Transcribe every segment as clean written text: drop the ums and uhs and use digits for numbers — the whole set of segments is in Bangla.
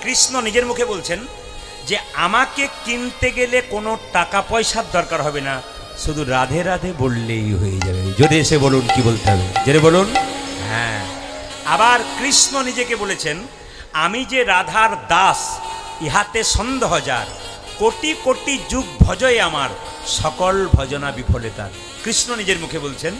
কৃষ্ণ নিজের মুখে বলছেন যে আমাকে কিনতে গেলে কোনো টাকা পয়সার দরকার হবে না, শুধু রাধে রাধে বললেই হয়ে যাবে। যদি এসে বলুন কি বলতে হবে, জোরে বলুন। হ্যাঁ, আবার কৃষ্ণ নিজেকে বলেছেন আমি যে রাধার দাস, ইহাতে সন্দেহ যার, কোটি কোটি যুগ ভজয় আমার, সকল ভজনা বিফলে তার। কৃষ্ণ নিজের মুখে বলছেন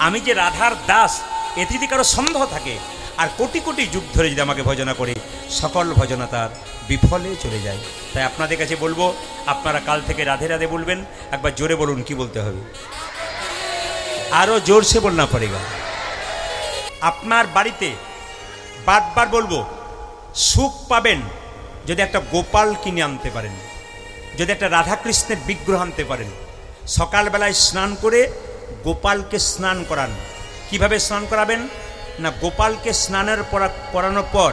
আমি যে রাধার দাস, এতে যদি কারো সন্দেহ থাকে আর কোটি কোটি যুগ ধরে যদি আমাকে ভজনা করে, সকল ভজনা তার বিফলে চলে যায়। তাই আপনাদের কাছে বলবো, আপনারা কাল থেকে রাধে রাধে বলবেন। একবার জোরে বলুন কি বলতে হবে, আরো জোরসে বলনা পড়েগা। আপনার বাড়িতে বারবার বলবো, সুখ পাবেন যদি একটা গোপাল কিনে আনতে পারেন, যদি একটা রাধাকৃষ্ণের বিগ্রহ আনতে পারেন। সকালবেলায় স্নান করে গোপালকে স্নান করান। কিভাবে স্নান করাবেন না, গোপালকে স্নানের করানোর পর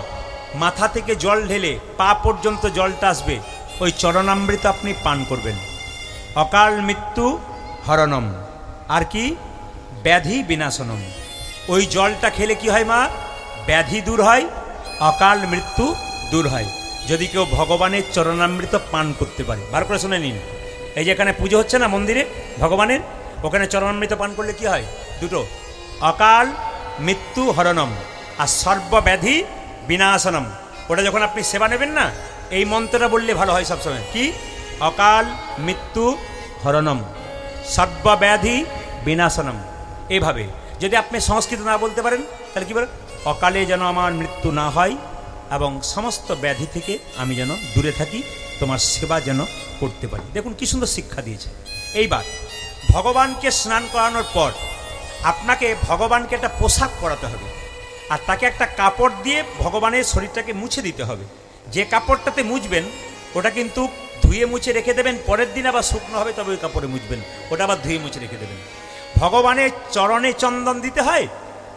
মাথা থেকে জল ঢেলে পা পর্যন্ত জলটা আসবে, ওই চরণামৃত আপনি পান করবেন। অকাল মৃত্যু হরণম, আর কি ব্যাধি বিনাশনম। ওই জলটা খেলে কি হয় মা, ব্যাধি দূর হয়, অকাল মৃত্যু দূর হয়, যদি কেউ ভগবানের চরণামৃত পান করতে পারে। বার করে শুনে নিন, এই যে এখানে পুজো হচ্ছে না মন্দিরে ভগবানের, ওখানে চরণামৃত পান করলে কি হয়, দুটো, অকাল মৃত্যু হরণম আর সর্বব্যাধি বিনাশনম। ওটা যখন আপনি সেবা নেবেন না, এই মন্ত্রটা বললে ভালো হয় সবসময়, কি অকাল মৃত্যু হরণম সর্বব্যাধি বিনাশনম। এইভাবে যদি আপনি সংস্কৃত না বলতে পারেন তাহলে কি বলেন, অকালে যেন আমার মৃত্যু না হয় এবং সমস্ত ব্যাধি থেকে আমি যেন দূরে থাকি, তোমার সেবা যেন করতে পারি। দেখুন কি সুন্দর শিক্ষা দিয়েছে। এইবার ভগবানকে স্নান করানোর পর আপনাকে ভগবানকে একটা পোশাক পরাতে হবে, আর তাকে একটা কাপড় দিয়ে ভগবানের শরীরটাকে মুছে দিতে হবে। যে কাপড়টাতে মুছবেন ওটা কিন্তু ধুয়ে মুছে রেখে দেবেন, পরের দিন আবার শুকনো হবে তবে ওই কাপড়ে মুছবেন, ওটা আবার ধুয়ে মুছে রেখে দেবেন। ভগবানের চরণে চন্দন দিতে হয়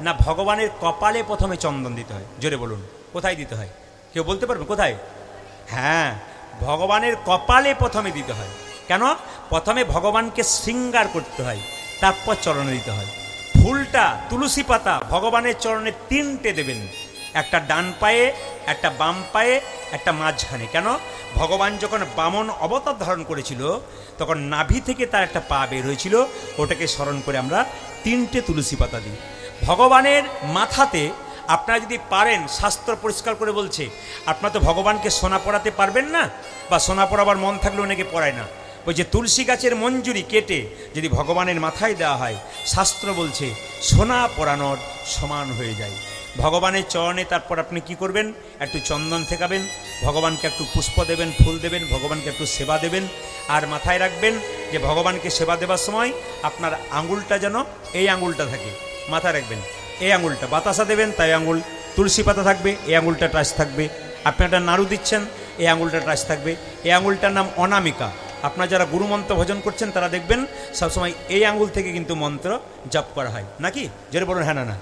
না ভগবানের কপালে প্রথমে চন্দন দিতে হয়, জোরে বলুন কোথায় দিতে হয়, কেউ বলতে পারবে কোথায়? হ্যাঁ, ভগবানের কপালে প্রথমে দিতে হয়। কেন? প্রথমে ভগবানকে শৃঙ্গার করতে হয়, তারপর চরণে দিতে হয়। ফুলটা তুলসী পাতা ভগবানের চরণে তিনটে দেবেন, একটা ডান পায়ে, একটা বাম পায়ে, একটা মাঝখানে। কেন? ভগবান যখন বামন অবতার ধারণ করেছিল তখন নাভি থেকে তার একটা পা বের হয়েছিল, ওটাকে স্মরণ করে আমরা তিনটে তুলসী পাতা দিই। ভগবানের মাথাতে আপনারা যদি পারেন, শাস্ত্র পরিষ্কার করে বলছে, আপনারা তো ভগবানকে সোনা পরাতে পারবেন না, বা সোনা পরাবার মন থাকলে অনেকে পরায় না। ওই যে তুলসী গাছের মঞ্জুরি কেটে যদি ভগবানের মাথায় দেওয়া হয়, শাস্ত্র বলছে সোনা পরানোর সমান হয়ে যায়। ভগবানের চরণে তারপর আপনি কি করবেন, একটু চন্দন ঠেকাবেন, ভগবানকে একটু পুষ্প দেবেন, ফুল দেবেন, ভগবানকে একটু সেবা দেবেন। আর মাথায় রাখবেন যে ভগবানকে সেবা দেওয়ার সময় আপনার আঙুলটা যেন এই আঙুলটা থাকে, মাথায় রাখবেন। এই আঙুলটা বাতাসা দেবেন, তাই আঙুল তুলসী পাতা থাকবে, এই আঙুলটা টাচ থাকবে। আপনি একটা নাড়ু দিচ্ছেন, এই আঙুলটা টাচ থাকবে। এই আঙুলটার নাম অনামিকা। আপনারা যারা গুরুমন্ত্র ভজন করছেন তারা দেখবেন সবসময় এই আঙুল থেকে কিন্তু মন্ত্র জপ করা হয়, নাকি? জোরে বলুন হ্যাঁ না না।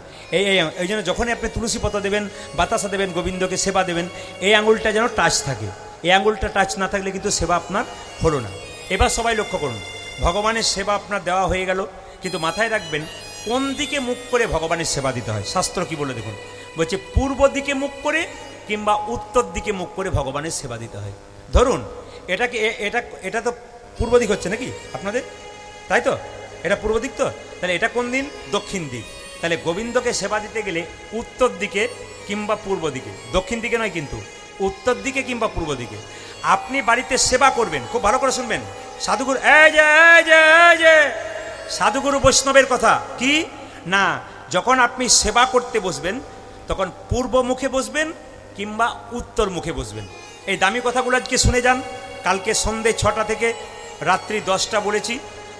এই জন্য যখনই আপনি তুলসী পাতা দেবেন, বাতাসা দেবেন, গোবিন্দকে সেবা দেবেন, এই আঙুলটা যেন টাচ থাকে। এই আঙুলটা টাচ না থাকলে কিন্তু সেবা আপনার হলো না। এবার সবাই লক্ষ্য করুন, ভগবানের সেবা আপনার দেওয়া হয়ে গেল, কিন্তু মাথায় রাখবেন কোন দিকে মুখ করে ভগবানের সেবা দিতে হয়। শাস্ত্র কি বলে দেখুন, বলছে পূর্ব দিকে মুখ করে কিংবা উত্তর দিকে মুখ করে ভগবানের সেবা দিতে হয়। ধরুন এটা তো পূর্ব দিক হচ্ছে নাকি আপনাদের, তাই তো? এটা পূর্ব দিক তো, তাহলে এটা কোন দিন? দক্ষিণ দিক। তাহলে গোবিন্দকে সেবা দিতে গেলে উত্তর দিকে কিংবা পূর্ব দিকে, দক্ষিণ দিকে নয় কিন্তু, উত্তর দিকে কিংবা পূর্ব দিকে আপনি বাড়িতে সেবা করবেন। খুব ভালো করে শুনবেন, সাধুগুরু এই যে সাধুগুরু বৈষ্ণবের কথা কি না, যখন আপনি সেবা করতে বসবেন তখন পূর্ব মুখে বসবেন কিংবা উত্তর মুখে বসবেন। এই দামি কথাগুলো আজকে শুনে যান। কালকে সন্ধ্যে 6টা থেকে রাত্রি 10টা বলেছি,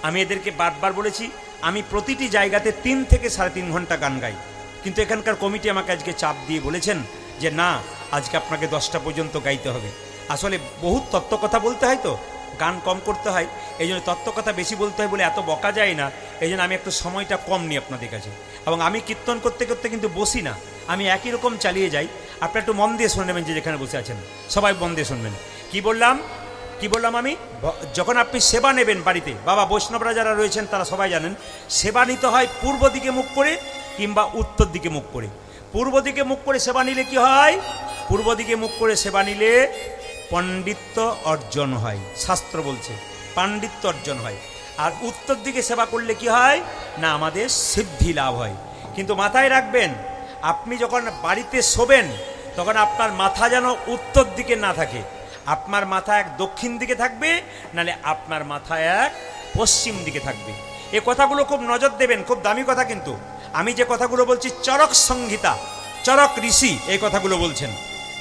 আমি এদেরকে বারবার বলেছি, আমি প্রতিটি জায়গাতে 3 থেকে 3.5 ঘন্টা গান গাই, কিন্তু এখানকার কমিটি আমাকে আজকে চাপ দিয়ে বলেছেন যে না, আজকে আপনাকে 10টা পর্যন্ত গাইতে হবে। আসলে বহুত তত্ত্ব কথা বলতে হয় তো, গান কম করতে হয়, এই জন্য তত্ত্ব কথা বেশি বলতে হয় বলে এত বকা যায় না, এই জন্য আমি একটু সময়টা কম নিই আপনাদের কাছে। এবং আমি কীর্তন করতে করতে কিন্তু বসি না, আমি একই রকম চালিয়ে যাই। আপনারা একটু মন দিয়ে শুনে নেবেন, যে যেখানে বসে আছেন সবাই মন দিয়ে শুনবেন। কি বললাম আমি, যখন আপনি সেবা নেবেন বাড়িতে, বাবা বৈষ্ণবরা যারা রয়েছেন তারা সবাই জানেন, সেবা নিতে হয় পূর্ব দিকে মুখ করে কিংবা উত্তর দিকে মুখ করে। পূর্ব দিকে মুখ করে সেবা নিলে কি হয়, পূর্ব দিকে মুখ করে সেবা নিলে পণ্ডিত্য অর্জন হয়, শাস্ত্র বলছে পাণ্ডিত্য অর্জন হয়। আর উত্তর দিকে সেবা করলে কি হয় না, আমাদের সিদ্ধি লাভ হয়। কিন্তু মাথায় রাখবেন, আপনি যখন বাড়িতে শোবেন তখন আপনার মাথা যেন উত্তর দিকে না থাকে, আপনার মাথা এক দক্ষিণ দিকে থাকবে, নালে আপনার মাথা এক পশ্চিম দিকে থাকবে। এই কথাগুলো খুব নজর দেবেন, খুব দামি কথা। কিন্তু আমি যে কথাগুলো বলছি চরক সংহিতা, চরক ঋষি এই কথাগুলো বলছেন।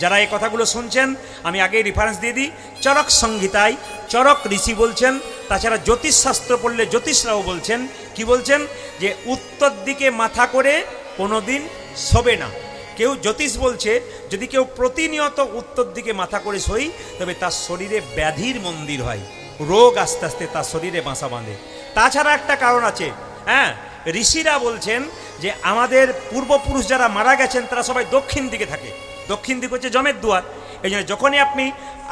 যারা এই কথাগুলো শুনছেন আমি আগেই রেফারেন্স দিয়ে দিই, চরক সংহিতায় চরক ঋষি বলছেন। তাছাড়া জ্যোতিষশাস্ত্র পড়লে জ্যোতিষরাও বলছেন, কি বলছেন, যে উত্তর দিকে মাথা করে কোনোদিন শোবে না। কেউ জ্যোতিষ বলছে যদি কেউ প্রতিনিয়ত উত্তর দিকে মাথা করে শোই তবে তার শরীরে ব্যাধির মন্দির হয়, রোগ আস্তে আস্তে তার শরীরে বাসা বাঁধে। তাছাড়া একটা কারণ আছে, হ্যাঁ, ঋষিরা বলছেন যে আমাদের পূর্বপুরুষ যারা মারা গেছেন তারা সবাই দক্ষিণ দিকে থাকে। দক্ষিণ দিক হচ্ছে জমের দুয়ার। এই জন্য যখনই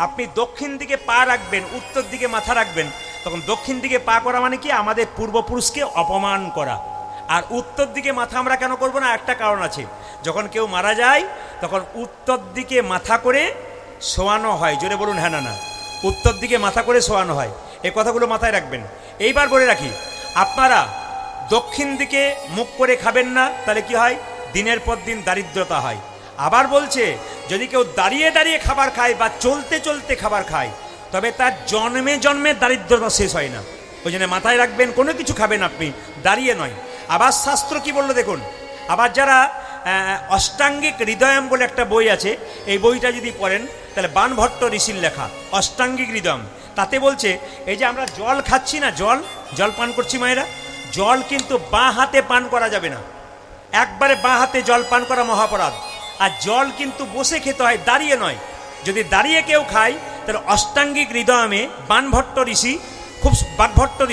আপনি দক্ষিণ দিকে পা রাখবেন, উত্তর দিকে মাথা রাখবেন, তখন দক্ষিণ দিকে পা করা মানে কি, আমাদের পূর্বপুরুষকে অপমান করা। আর উত্তর দিকে মাথা আমরা কেন করব না, একটা কারণ আছে। যখন কেউ মারা যায় তখন উত্তর দিকে মাথা করে শোয়ানো হয়। জোরে বলুন হ্যাঁ না না, উত্তর দিকে মাথা করে শোয়ানো হয়। এই কথাগুলো মাথায় রাখবেন। এইবার বলে রাখি, আপনারা দক্ষিণ দিকে মুখ করে খাবেন না, তাহলে কি হয়, দিনের পর দিন দারিদ্রতা হয়। আবার বলছে যদি কেউ দাঁড়িয়ে দাঁড়িয়ে খাবার খায় বা চলতে চলতে খাবার খায় তবে তার জন্মে জন্মে দারিদ্রতা শেষ হয় না। ওই জন্য মাথায় রাখবেন, কোনো কিছু খাবেন আপনি দাঁড়িয়ে নয়। আবার শাস্ত্র কি বললো দেখুন, আবার যারা অষ্টাঙ্গিক হৃদয়ম বলে একটা বই আছে, এই বইটা যদি পড়েন তাহলে বাণভট্ট ঋষির লেখা অষ্টাঙ্গিক হৃদয়ম, তাতে বলছে এই যে আমরা জল খাচ্ছি না, জল পান করছি মায়েরা, জল কিন্তু বাঁ হাতে পান করা যাবে না, একবারে বাঁ হাতে জল পান করা মহাপরাধ। আর জল কিন্তু বসে খেতে হয়, দাঁড়িয়ে নয়। যদি দাঁড়িয়ে কেউ খায় তাহলে অষ্টাঙ্গিক হৃদয়মে বাণভট্ট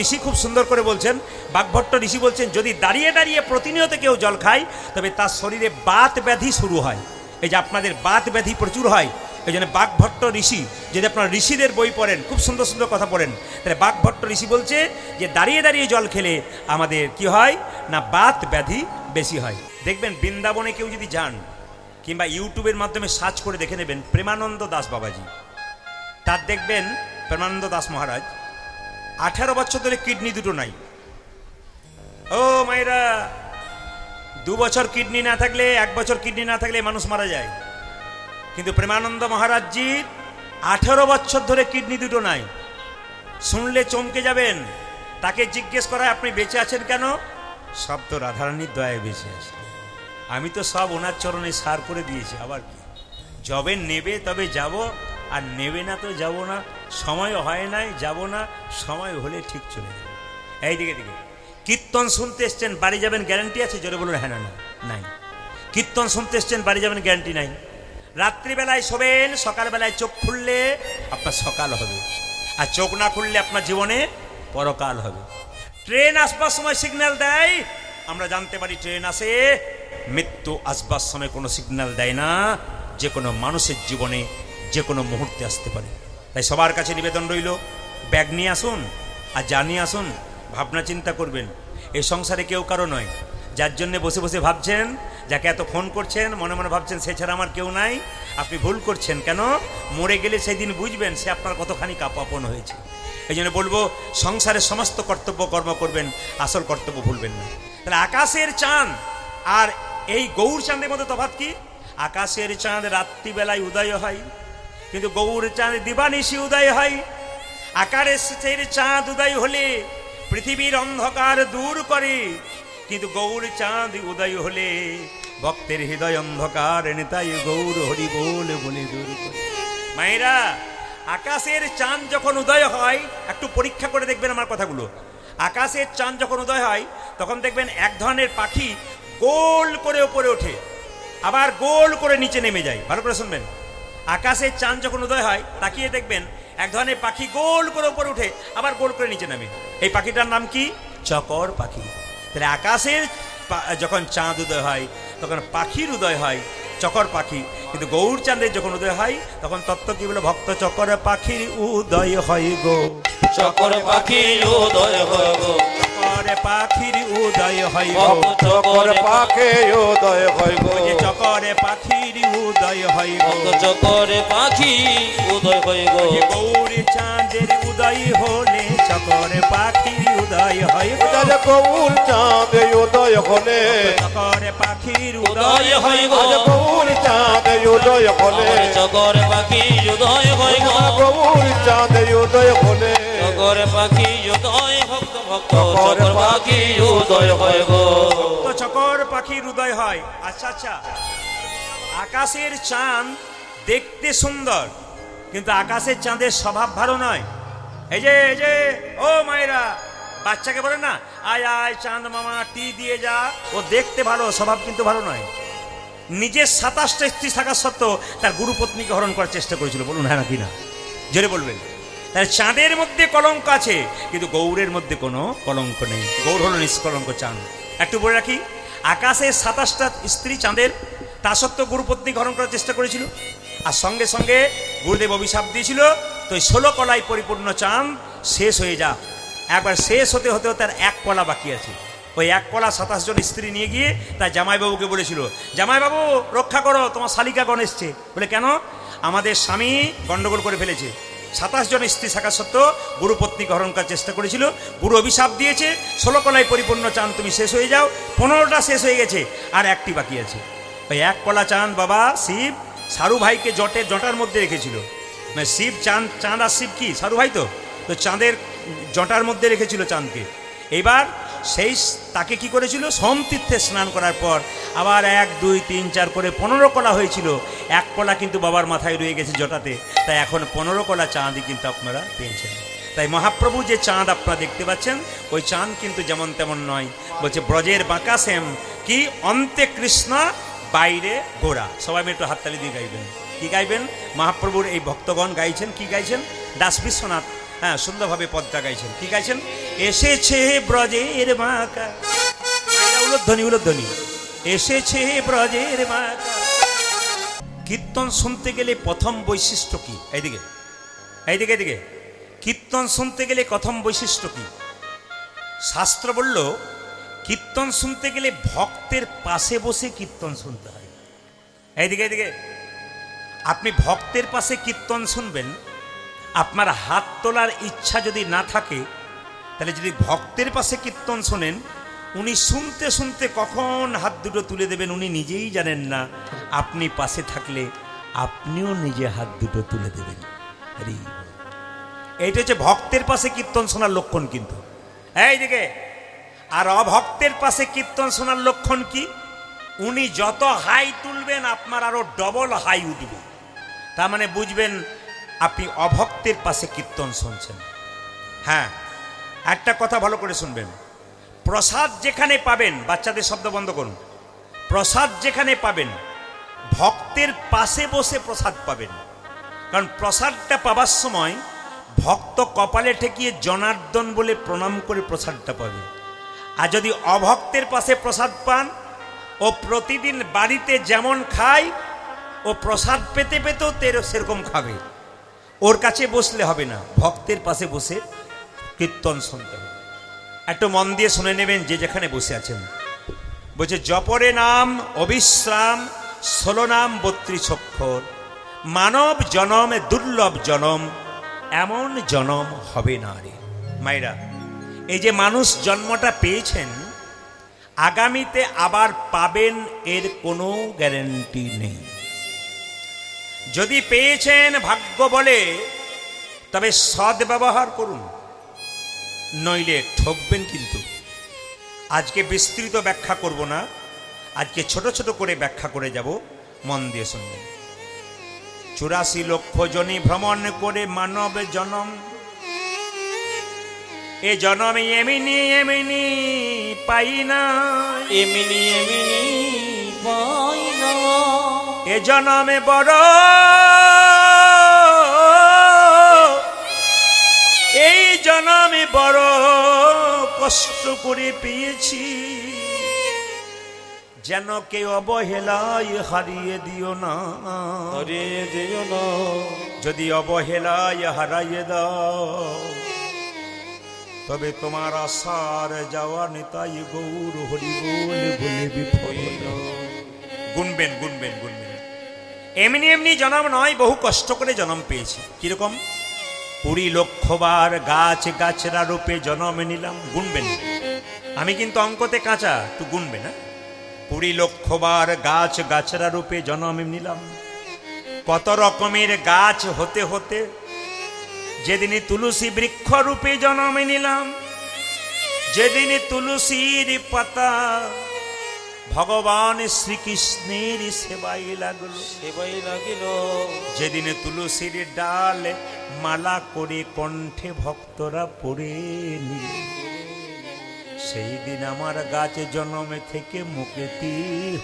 ঋষি খুব সুন্দর করে বলছেন। বাগভট্ট ঋষি বলছেন যদি দাঁড়িয়ে দাঁড়িয়ে প্রতিনিয়ত কেউ জল খায় তবে তার শরীরে বাত ব্যাধি শুরু হয়। এই যে আপনাদের বাত ব্যাধি প্রচুর হয়, এই জন্য বাগভট্ট ঋষি, যদি আপনারা ঋষিদের বই পড়েন খুব সুন্দর সুন্দর কথা পড়েন, তাহলে বাগভট্ট ঋষি বলছে যে দাঁড়িয়ে দাঁড়িয়ে জল খেলে আমাদের কি হয় না, বাত ব্যাধি বেশি হয়। দেখবেন বৃন্দাবনে কেউ যদি যান কিংবা ইউটিউবের মাধ্যমে সার্চ করে দেখে নেবেন প্রেমানন্দ দাস বাবাজি, তার দেখবেন প্রেমানন্দ দাস মহারাজ 18 বছর ধরে কিডনি দুটো নাই। ও মায়েরা, 2 বছর কিডনি না থাকলে, 1 বছর কিডনি না থাকলে মানুষ মারা যায়। কিন্তু প্রেমানন্দ মহারাজজির 18 বছর ধরে কিডনি দুটো নাই। শুনলে চমকে যাবেন। তাকে জিজ্ঞেস করা আপনি বেঁচে আছেন কেন, সব তো রাধারানীর দয়ায় বেঁচে আছে, আমি তো সব ওনার চরণে সার করে দিয়েছি। আবার কি, যবে নেবে তবে যাব, আর নেবে না তো যাব না, সময় হয় নাই যাব না, সময় হলে ঠিক চলে যাবে। এই দিকে কীর্তন শুনতে এসছেন, বাড়ি যাবেন গ্যারান্টি আছে? জোরে বলুন হ্যাঁ না না, নাই। কীর্তন শুনতে এসছেন, বাড়ি যাবেন গ্যারান্টি নাই। রাত্রিবেলায় শোবেন, সকালবেলায় চোখ খুললে আপনার সকাল হবে, আর চোখ না খুললে আপনার জীবনে পরকাল হবে। ট্রেন আসবার সময় সিগন্যাল দেয়, আমরা জানতে পারি ট্রেন আসে। মৃত্যু আসবার সময় কোনো সিগন্যাল দেয় না, যে কোনো মানুষের জীবনে যে কোনো মুহূর্তে আসতে পারে। তাই সবার কাছে নিবেদন রইল, ব্যাগ নিয়ে আসুন আর জানিয়ে আসুন, ভাবনা চিন্তা করবেন। এই সংসারে কেউ কারো নয়। যার জন্য বসে বসে ভাবছেন, যাকে এত ফোন করছেন, মনে মনে ভাবছেন সে ছাড়া আমার কেউ নাই, আপনি ভুল করছেন। কেন, মরে গেলে সেই দিন বুঝবেন সে আপনার কতখানি আপন হয়েছে। এই জন্য বলবো, সংসারের সমস্ত কর্তব্য কর্ম করবেন, আসল কর্তব্য ভুলবেন না। তাহলে আকাশের চাঁদ আর এই গৌর চাঁদের মধ্যে তফাৎ কি? আকাশের চাঁদ রাত্রিবেলায় উদয় হয়, কিন্তু গৌর চাঁদ দিবানিশি উদয় হয়। আকাশের চাঁদ উদয় হলে পৃথিবীর অন্ধকার দূর করে, কিন্তু গৌর চাঁদ উদয় হলে ভক্তের হৃদয় অন্ধকার নেতাই গৌর হরি বলে বলে দূর করে। মায়েরা, আকাশের চাঁদ যখন উদয় হয়, একটু পরীক্ষা করে দেখবেন আমার কথাগুলো। আকাশের চাঁদ যখন উদয় হয় তখন দেখবেন এক ধরনের পাখি গোল করে ওপরে ওঠে, আবার গোল করে নিচে নেমে যায়। ভালো করে শুনবেন, আকাশের চাঁদ যখন উদয় হয় তাকিয়ে দেখবেন এক ধরনের পাখি গোল করে ওপরে উঠে, আবার গোল করে নিচে নামে। এই পাখিটার নাম কি? চকর পাখি। তাহলে আকাশের যখন চাঁদ উদয় হয় তখন পাখির উদয় হয়, চকর পাখি। কিন্তু গৌর চাঁদের যখন উদয় হয় তখন তত্ত্ব কি বলে, ভক্ত চকর পাখির উদয় হয় গো, চকর পাখির উদয় হয় গো, চকর চকরে পাখির উদয় হয় গো, ভক্ত চকর পাখে উদয় হয় গো, ওই যে চকরে পাখির উদয় হয় গো, ভক্ত চকর পাখি উদয় হয় গো, যে গৌরী চাঁদের উদয় হলে চকরে পাখির উদয় হয় গো, আজ গৌর চাঁদ উদয় হলে, চকরে পাখির উদয় উদয় হয় হয় গো, গো, গৌর চাঁদ উদয় হলে, চকর পাখি উদয় হয় গো, গৌর চাঁদ উদয় হলে, চকর পাখি উদয় ভক্ত ভক্ত চকর পাখি উদয় হয় গো। তো চকর পাখির উদয় হয়। আচ্ছা আচ্ছা, আকাশের চাঁদ দেখতে সুন্দর, কিন্তু আকাশের চাঁদের স্বভাব ভালো নয়। এই যে ও মায়েরা, বাচ্চাকে বলে না, আয় আয় চাঁদ মামা টি দিয়ে যা, ও দেখতে ভালো, স্বভাব কিন্তু ভালো নয়। নিজের 27টা স্ত্রী থাকা সত্ত্বেও তার গুরুপত্নীকে হরণ করার চেষ্টা করেছিল। বলুন হ্যাঁ নাকি না, জোরে বলবেন। তাহলে চাঁদের মধ্যে কলঙ্ক আছে, কিন্তু গৌরের মধ্যে কোনো কলঙ্ক নেই। গৌর হলো নিষ্কলঙ্ক চাঁদ। একটু বলে রাখি, আকাশে 27টা স্ত্রী চাঁদের, তা সত্ত্বেও গুরুপত্নীকে হরণ করার চেষ্টা করেছিল। আর সঙ্গে সঙ্গে গুরুদেব অভিশাপ দিয়েছিল, তো ওই 16 কলায় পরিপূর্ণ চাঁদ শেষ হয়ে যা। একবার শেষ হতে হতেও তার 1 কলা বাকি আছে। ওই 1 কলা 27 জন স্ত্রী নিয়ে গিয়ে তার জামাইবাবুকে বলেছিল, জামাইবাবু রক্ষা করো, তোমার শালিকাগণ এসছে। বলে কেন? আমাদের স্বামী গন্ডগোল করে ফেলেছে। 27 জন স্ত্রী থাকা সত্ত্বেও গুরুপত্নীকে হরণ করার চেষ্টা করেছিল। গুরু অভিশাপ দিয়েছে, 16 কলায় পরিপূর্ণ চাঁদ তুমি শেষ হয়ে যাও। 15টা শেষ হয়ে গেছে, আর 1টি বাকি আছে। ওই 1 কলা চাঁদ বাবা শিব সারু ভাইকে জটার মধ্যে রেখেছিল। মানে শিব চাঁদ আর শিব কি সারু ভাই? তো চাঁদের জটার মধ্যে রেখেছিল চাঁদকে। এইবার সেই তাকে কি করেছিল, সোমতীর্থে স্নান করার পর আবার 1 2 3 4 করে 15 কলা হয়েছিল। 1 কলা কিন্তু বাবার মাথায় রয়ে গেছে জটাতে, তাই এখন 15 কলা চাঁদই কিন্তু আপনারা পেয়েছেন। তাই মহাপ্রভু যে চাঁদ আপনারা দেখতে পাচ্ছেন, ওই চাঁদ কিন্তু যেমন তেমন নয়। বলছে ব্রজের বাঁকা শ্যাম কি অন্তে কৃষ্ণ বাইরে গোরা। সবাই একটু হাততালি দিয়ে গাইবেন। কি গাইবেন? মহাপ্রভুর এই ভক্তগণ গাইছেন, কি গাইছেন? দাস বিশ্বনাথ হ্যাঁ সুন্দরভাবে পদটা গাইছেন। কি গাইছেন? এসেছে ব্রজের বাঁকা, উলধ্বনি এসেছে ব্রজের বাঁকা। কীর্তন শুনতে গেলে প্রথম বৈশিষ্ট্য কি? এইদিকে কীর্তন শুনতে গেলে প্রথম বৈশিষ্ট্য কি? শাস্ত্র বলল, কীর্তন শুনতে গেলে ভক্তের পাশে বসে কীর্তন শুনতে হয়। এইদিকে আপনি ভক্তের পাশে কীর্তন শুনবেন, আপনার হাত তোলার ইচ্ছা যদি না থাকে, তাহলে যদি ভক্তের পাশে কীর্তন শোনেন, উনি শুনতে শুনতে কখন হাত দুটো তুলে দেবেন উনি নিজেই জানেন না। আপনি পাশে থাকলে আপনিও নিজে হাত দুটো তুলে দেবেন। এইটা হচ্ছে ভক্তের পাশে কীর্তন শোনার লক্ষণ। কিন্তু এইদিকে আর অভক্তের পাশে কীর্তন শোনার লক্ষণ কি? উনি যত হাই তুলবেন আপনার আরো ডবল হাই উঠবে। তার মানে বুঝবেন আপনি অভক্তের পাশে কীর্তন শুনছেন। হ্যাঁ, একটা কথা ভালো করে শুনবেন, প্রসাদ যেখানে পাবেন, বাচ্চাদের শব্দ বন্ধ করুন, প্রসাদ যেখানে পাবেন ভক্তের পাশে বসে প্রসাদ পাবেন। কারণ প্রসাদটা পাবার সময় ভক্ত কপালে ঠেকিয়ে জনার্দন বলে প্রণাম করে প্রসাদটা পাবে। আর যদি অভক্তের পাশে প্রসাদ পান, ও প্রতিদিন বাড়িতে যেমন খায়, ও প্রসাদ পেতে পেতেও সেরকম খাবে। ওর কাছে বসলে হবে না, ভক্তের পাশে বসে কীর্তন শুনতে হবে। একটু মন দিয়ে শুনে নেবেন যে যেখানে বসে আছেন। বলছে জপরে নাম অবিশ্রাম 16 নাম 32 অক্ষর, মানব জনম দুর্লভ জনম, এমন জনম হবে না রে। মায়েরা, এই যে মানুষ জন্মটা পেয়েছেন, আগামীতে আবার পাবেন এর কোনো গ্যারান্টি নেই। যদি পেয়েছেন ভাগ্য বলে, তবে সদ্ব্যবহার করুন, নইলে ঠকবেন কিন্তু। আজকে বিস্তৃত ব্যাখ্যা করব না, আজকে ছোট ছোট করে ব্যাখ্যা করে যাব, মন দিয়ে শুনবেন। 84 লক্ষ জনি ভ্রমণ করে মানব জনম, এ জনমে এমনি পাই না, এমনি পাই না, এ জনমে বড় এই জনমে বড় কষ্ট করে পেয়েছি, যেন কেউ অবহেলায় হারিয়ে দিও না, হারিয়ে দিও না। যদি অবহেলায় হারাইয়ে দাও, তবে তোমার আশার যাওয়া নেতাই গৌর হরি বলে বলে বিফল। গুনবেন গুনবেন গুনবেন। এমনি এমনি জন্ম নয়, বহু কষ্ট করে জন্ম পেয়েছি। কিরকম? 20 লক্ষবার গাছ গাছরা রূপে জন্ম নিলাম। গুনবেন, আমি কিন্তু অঙ্কতে কাঁচা, তুই গুনবে না। 20 লক্ষবার গাছ গাছরা রূপে জন্ম নিলাম। কত রকমের গাছ হতে হতে যেদিন তুলসী বৃক্ষ রূপে জন্ম নিলাম, যেদিন তুলসীর পাতা ভগবান শ্রীকৃষ্ণের সেবাই লাগলো, সেবাই লাগিল। যেদিন তুলসীর ডাল মালা করে কণ্ঠে ভক্তরা পড়ে নিল, সেই দিন আমার গাছ জন্মে থেকে মুক্তি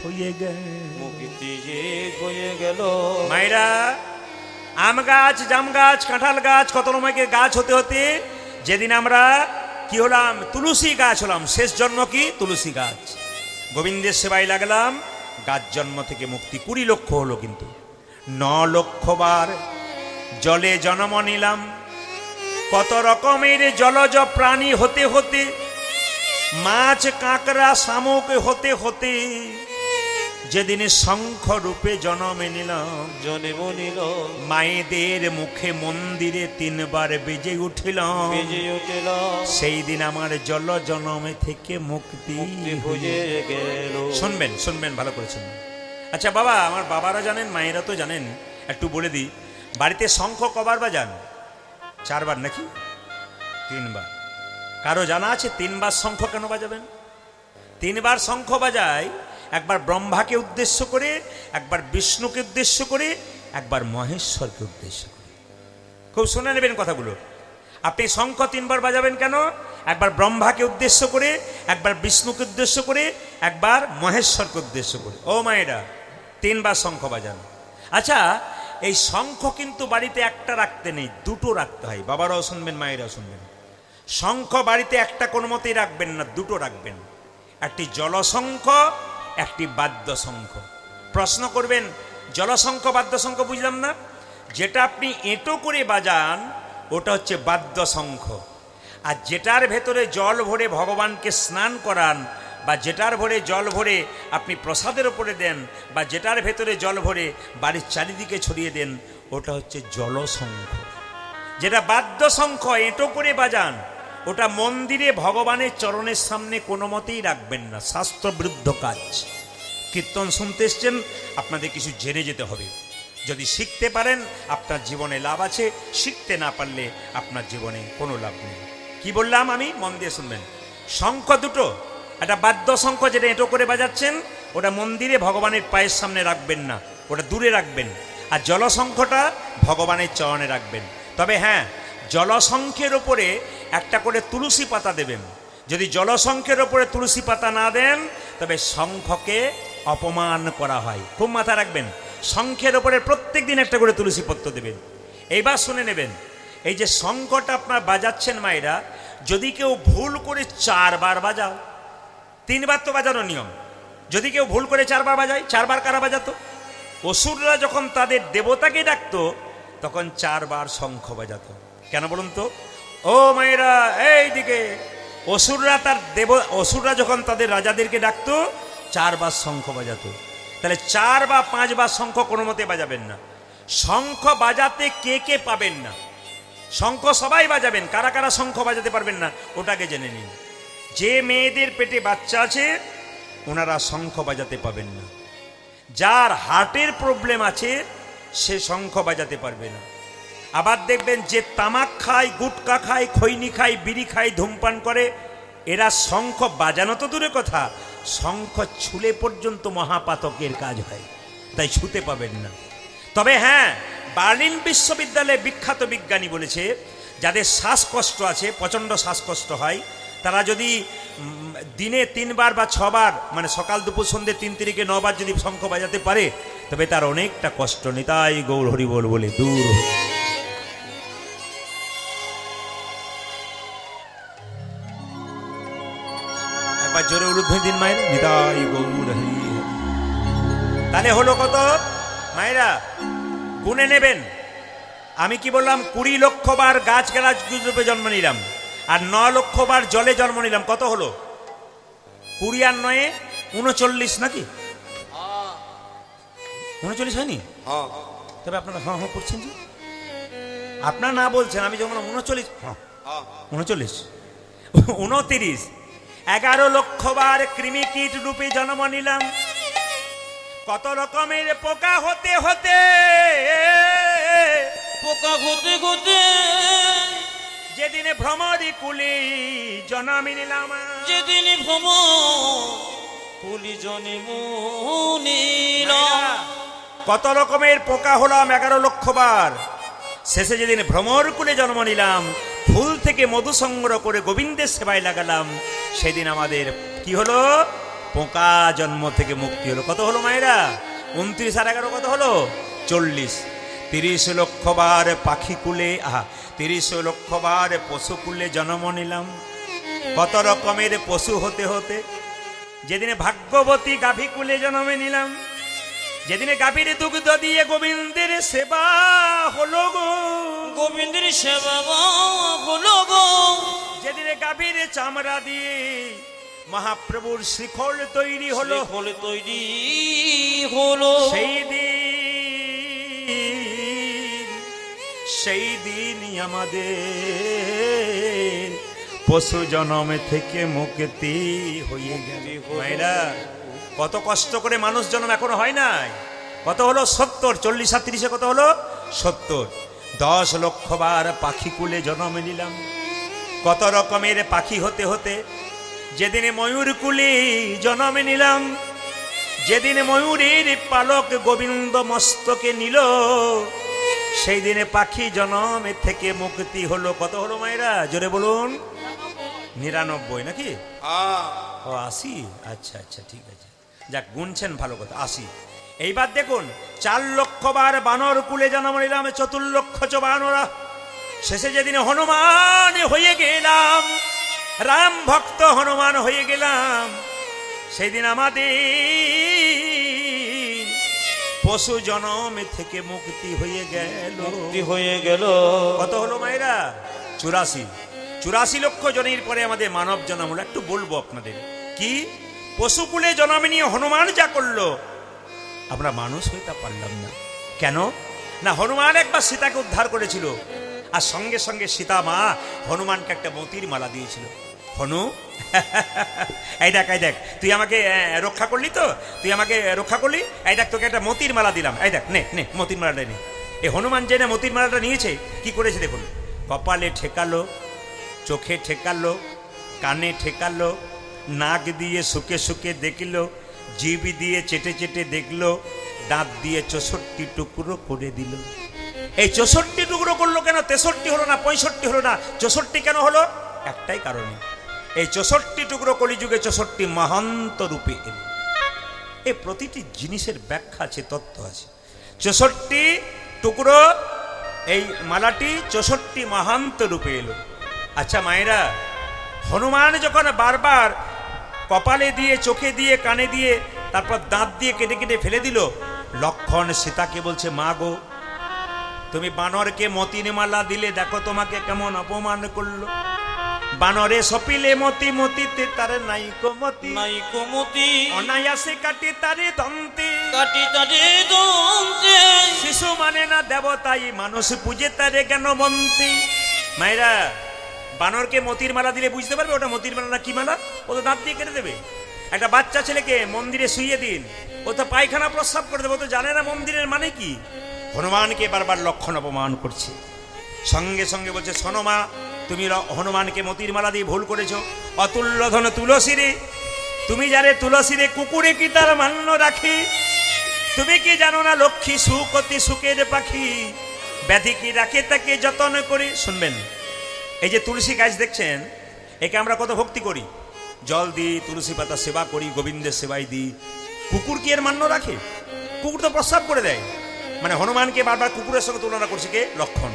হয়ে গেল। মুক্তি যে হয়ে গেল। মায়েরা, আম গাছ, জাম গাছ, কাঁঠাল গাছ, কত রকমের গাছ হতে হতে যেদিন আমরা কি হলাম? তুলসী গাছ হলাম। শেষ জন্ম কি? তুলসী গাছ। গোবিন্দের সেবায় লাগলাম, গাছ জন্ম থেকে মুক্তি। 20 লক্ষ হলো, কিন্তু 9 লক্ষবার জলে জন্ম নিলাম। কত রকমের জলজ প্রাণী হতে হতে, মাছ কাঁকড়া শামুক হতে হতে যেদিন শঙ্খ রূপে জন্ম নিলাম, জন্ম নিল। মায়েদের মুখে মন্দিরে 3 বার বেজে উঠিলাম, বেজে উঠিল। সেই দিন আমার জল জন্মে থেকে মুক্তি হয়ে গেল। শুনবেন শুনবেন, ভালো করে শুনবেন। আচ্ছা বাবা, আমার বাবারা জানেন, মায়েরা তো জানেন, একটু বলে দিই, বাড়িতে শঙ্খ কবার বাজান? 4 বার নাকি 3 বার? কারো জানা আছে 3 বার শঙ্খ কেন বাজাবেন? 3 বার শঙ্খ বাজায়, একবার ব্রহ্মাকে উদ্দেশ্য করে, একবার বিষ্ণুকে উদ্দেশ্য করে, একবার মহেশ্বরকে উদ্দেশ্য করে। খুব শুনে নেবেন কথাগুলো। আপনি শঙ্খ 3 বার বাজাবেন কেন? একবার ব্রহ্মাকে উদ্দেশ্য করে, একবার বিষ্ণুকে উদ্দেশ্য করে, একবার মহেশ্বরকে উদ্দেশ্য করে। ও মায়েরা, 3 বার শঙ্খ বাজান। আচ্ছা, এই শঙ্খ কিন্তু বাড়িতে একটা রাখতে নেই, 2টো রাখতে হয়। বাবারাও শুনবেন, মায়েরাও শুনবেন। শঙ্খ বাড়িতে একটা কোনো মতেই রাখবেন না, 2টো রাখবেন। একটি জলশঙ্খ, একটি বাদ্যশঙ্খ। প্রশ্ন করবেন, জলশঙ্খ বাদ্যশঙ্খ বুঝলাম না। যেটা আপনি এঁটো করে বাজান ওটা হচ্ছে বাদ্যশঙ্খ, আর যেটার ভেতরে জল ভরে ভগবানকে স্নান করান, বা যেটার ভরে জল ভরে আপনি প্রসাদের ওপরে দেন, বা যেটার ভেতরে জল ভরে বাড়ির চারিদিকে ছড়িয়ে দেন, ওটা হচ্ছে জলশঙ্খ। যেটা বাদ্যশঙ্খ এঁটো করে বাজান, ওটা মন্দিরে ভগবানের চরণের সামনে কোনো মতেই রাখবেন না, শাস্ত্রবিরুদ্ধ কাজ। কীর্তন শুনতে এসছেন, আপনাদের কিছু জেনে যেতে হবে। যদি শিখতে পারেন আপনার জীবনে লাভ আছে, শিখতে না পারলে আপনার জীবনে কোনো লাভ নেই। কি বললাম আমি? মন দিয়ে শুনবেন। শঙ্খ 2টো, একটা বাদ্যশঙ্খ যেটা এঁটো করে বাজাচ্ছেন, ওটা মন্দিরে ভগবানের পায়ের সামনে রাখবেন না, ওটা দূরে রাখবেন। আর জলশঙ্খটা ভগবানের চরণে রাখবেন। তবে হ্যাঁ, জলশঙ্খের ওপরে একটা করে তুলসী পাতা দেবেন। যদি জলশঙ্খের ওপরে তুলসী পাতা না দেন, তবে শঙ্খকে অপমান করা হয়। খুব মাথা রাখবেন, শঙ্খের ওপরে প্রত্যেক দিন একটা করে তুলসী পত্র দেবেন। এইবার শুনে নেবেন, এই যে শঙ্খটা আপনার বাজাচ্ছেন মায়েরা, যদি কেউ ভুল করে 4 বার বাজাও, 3 বার তো বাজানো নিয়ম, যদি কেউ ভুল করে 4 বার বাজায়, 4 বার কারা বাজাতো? অসুররা যখন তাদের দেবতাকে ডাকতো, তখন 4 বার শঙ্খ বাজাতো। কেন বলুন তো? ও মায়েরা, এই দিকে অসুররা যখন তাদের রাজাদেরকে ডাকতো, 4 বার শঙ্খ বাজাতো। তাহলে 4 বা 5 বার শঙ্খ কোনো মতে বাজাবেন না। শঙ্খ বাজাতে কে কে পাবেন না? শঙ্খ সবাই বাজাবেন, কারা কারা শঙ্খ বাজাতে পারবেন না ওটাকে জেনে নিন। যে মেয়েদের পেটে বাচ্চা আছে ওনারা শঙ্খ বাজাতে পাবেন না। যার হার্টের প্রবলেম আছে সে শঙ্খ বাজাতে পারবে না। আবার দেখবেন যে তামাক খায়, গুটকা খায়, খৈনি খায়, বিড়ি খায়, ধূমপান করে, এরা শঙ্খ বাজানো তো দূরের কথা, শঙ্খ ছুলে পর্যন্ত মহাপাতকের কাজ হয়, তাই ছুতে পাবেন না। তবে হ্যাঁ, বার্লিন বিশ্ববিদ্যালয়ে বিখ্যাত বিজ্ঞানী বলেছে, যাদের শ্বাসকষ্ট আছে, প্রচণ্ড শ্বাসকষ্ট হয়, তারা যদি দিনে 3 বার বা 6 বার, মানে সকাল দুপুর সন্ধ্যে 3 তিরিকে 9 বার যদি শঙ্খ বাজাতে পারে, তবে তার অনেকটা কষ্ট নিতাই গৌর হরি বল বলে দূর হয়। একবার জোরে উলুধ্বনি দিন মায়ের, নিতাই গৌর হরি। তাহলে হলো কত মায়েরা? গুনে নেবেন। আমি কি বললাম? 20 লক্ষ বার গাছ রূপে জন্ম নিলাম। আর 9 লক্ষ বার জলে জন্ম নিলাম, কত হলো? 20 আর 9 39 নাকি? 39 হয়নি? হ্যাঁ তবে আপনারা হ্যাঁ হ্যাঁ করছেন যে, আপনারা না বলছেন, আমি যখন 39 হ্যাঁ 39 29 11 লক্ষ বার কৃমি কীট রূপে জন্ম নিলাম। কত রকমের পোকা হতে হতে পোকা হতে হতে যেদিনে ভ্রমরি কুলে জন্ম নিলাম। যেদিন ভ্রম কুলি জনে মুনিল। কত রকমের পোকা হলাম 11 লক্ষ বার। শেষে যেদিন ভ্রমর কুলে জন্ম নিলাম, ফুল থেকে মধু সংগ্রহ করে গোবিন্দের সেবায় লাগালাম, সেদিন আমাদের কি হলো? পোকা জন্ম থেকে মুক্তি হলো। কত হলো মায়েরা? 29 আর 11 কত হলো? 40। 30 লক্ষ বার পাখি কুলে 30 লক্ষ বার পশু কুলে জন্ম নিলাম। কত রকমের পশু হতে হতে যেদিনে ভাগ্যবতী গাভী কুলে জন্মে নিলাম, যেদিনে গাভীর দুগ্ধ দিয়ে গোবিন্দের সেবা হলো গো, গোবিন্দের সেবা হলো গো। যেদিনে গাভীর চামড়া দিয়ে মহাপ্রভুর শ্রীখল তৈরি হলো, ফলে তৈরি হলো। সেই দিনই আমাদের পশু জন্ম থেকে মুক্তি হয়ে গেল। মায়েরা, কত কষ্ট করে মানুষ জন্ম এখনো হয় নাই। কত হলো? 70। 40 আর 30 কত হলো? 70। 10 লক্ষ বার পাখি কুলে জন্ম নিলাম। কত রকমের পাখি হতে হতে যেদিনে ময়ূর কুলে জন্ম নিলাম, যেদিনে ময়ূরের পালক গোবিন্দ মস্তকে নিল, সেই দিনে পাখি জন্ম থেকে মুক্তি হলো। কত হলো মায়েরা? জোরে বলুন। 99 নাকি? ও 80। আচ্ছা আচ্ছা, ঠিক আছে, যাক গুনছেন, ভালো কথা। 80। এইবার দেখুন, 4 লক্ষ বার বানর কুলে জন্ম নিলাম, 4 লক্ষ বানরা। শেষে যেদিনে হনুমান হয়ে গেলাম, রাম ভক্ত হনুমান হয়ে গেলাম, সেই দিন আমাদের পশু জন্ম থেকে মুক্তি হয়ে গেল। মুক্তি হয়ে গেল। কত হলো মায়েরা? 84। 84 লক্ষ জনের পরে আমাদের মানব জন্ম হলো। একটু বলবো আপনাদের, কি পশুকুলে জন্ম নিয়ে হনুমান যা করলো, আমরা মানুষ হয়ে তা পারলাম না। কেন না? হনুমান একবার সীতাকে উদ্ধার করেছিল, আর সঙ্গে সঙ্গে সীতা মা হনুমানকে একটা মতির মালা দিয়েছিল। হনু এই দেখ, এই দেখ, তুই আমাকে রক্ষা করলি, তো তুই আমাকে রক্ষা করলি, এই দেখ তোকে একটা মতির মালা দিলাম, এই দেখ নে নে মতির মালাটা নে। এই হনুমান যে না মতির মালাটা নিয়েছে, কি করেছে দেখুন। কপালে ঠেকালো, চোখে ঠেকালো, কানে ঠেকালো, নাক দিয়ে শুকে শুকে দেখলো, জিভ দিয়ে চেটে চেটে দেখলো, দাঁত দিয়ে 64 টুকরো করে দিল। এই 64 টুকরো করলো কেন? 63 হলো না, 65 হলো না, 64 কেন হলো? একটাই কারণে, এই 64 টুকরো কলিযুগে 64 মহান্ত রূপে এলো। এই প্রতিটি জিনিসের ব্যাখ্যা আছে, তত্ত্ব আছে। 64 টুকরো, এই মালাটি 64 মহান্ত রূপে এলো। আচ্ছা মায়েরা, হনুমান যখন বারবার কপালে দিয়ে, চোখে দিয়ে, কানে দিয়ে, তারপর দাঁত দিয়ে কেটে কেটে ফেলে দিল, লক্ষণ সীতাকে বলছে, মা গো, তুমি বানরকে মতির মালা দিলে, দেখো তোমাকে কেমন অপমান করলো। বানরে সপিলে মতি, মতিতে তার নাইকো মতি, নাইকো মতি, অনায়াসে কাটি তারে দন্তে, কাটি তারে দন্তে। শিশু মানে না দেবতাই, মানুষ পূজে তারে জ্ঞানবন্তী। মায়েরা, বানরকে মতির মালা দিলে বুঝতে পারবে ওটা মতির মালা না কি মালা? ও তো দাঁত দিয়ে কেটে দেবে। একটা বাচ্চা ছেলেকে মন্দিরে শুইয়ে দিন, ও তো পায়খানা প্রস্রাব করে দেবে, ও তো জানে না মন্দিরের মানে কি। হনুমানকে বারবার লক্ষণ অপমান করছে। সঙ্গে সঙ্গে বলছে, শোনো মা, তুমি হনুমানকে মতির মালা দিয়ে ভুল করেছো। অতুল্য ধন তুলসী রে, তুমি যারে তুলসী রে, কুকুরে কি তার মান্য রাখি? তুমি কি জানো না লক্ষ্মী সুখ অতি সুখের পাখি, ব্যাধি কি রাখে তাকে যতন করে। শুনবেন, এই যে তুলসী গাছ দেখছেন, একে আমরা কত ভক্তি করি, জল দিই, তুলসী পাতা সেবা করি, গোবিন্দের সেবাই দিই। কুকুর কি এর মান্য রাখে? কুকুর তো প্রস্রাব করে দেয়। মানে হনুমানকে বারবার কুকুরের সঙ্গে তুলনা করছে কে? লক্ষণ।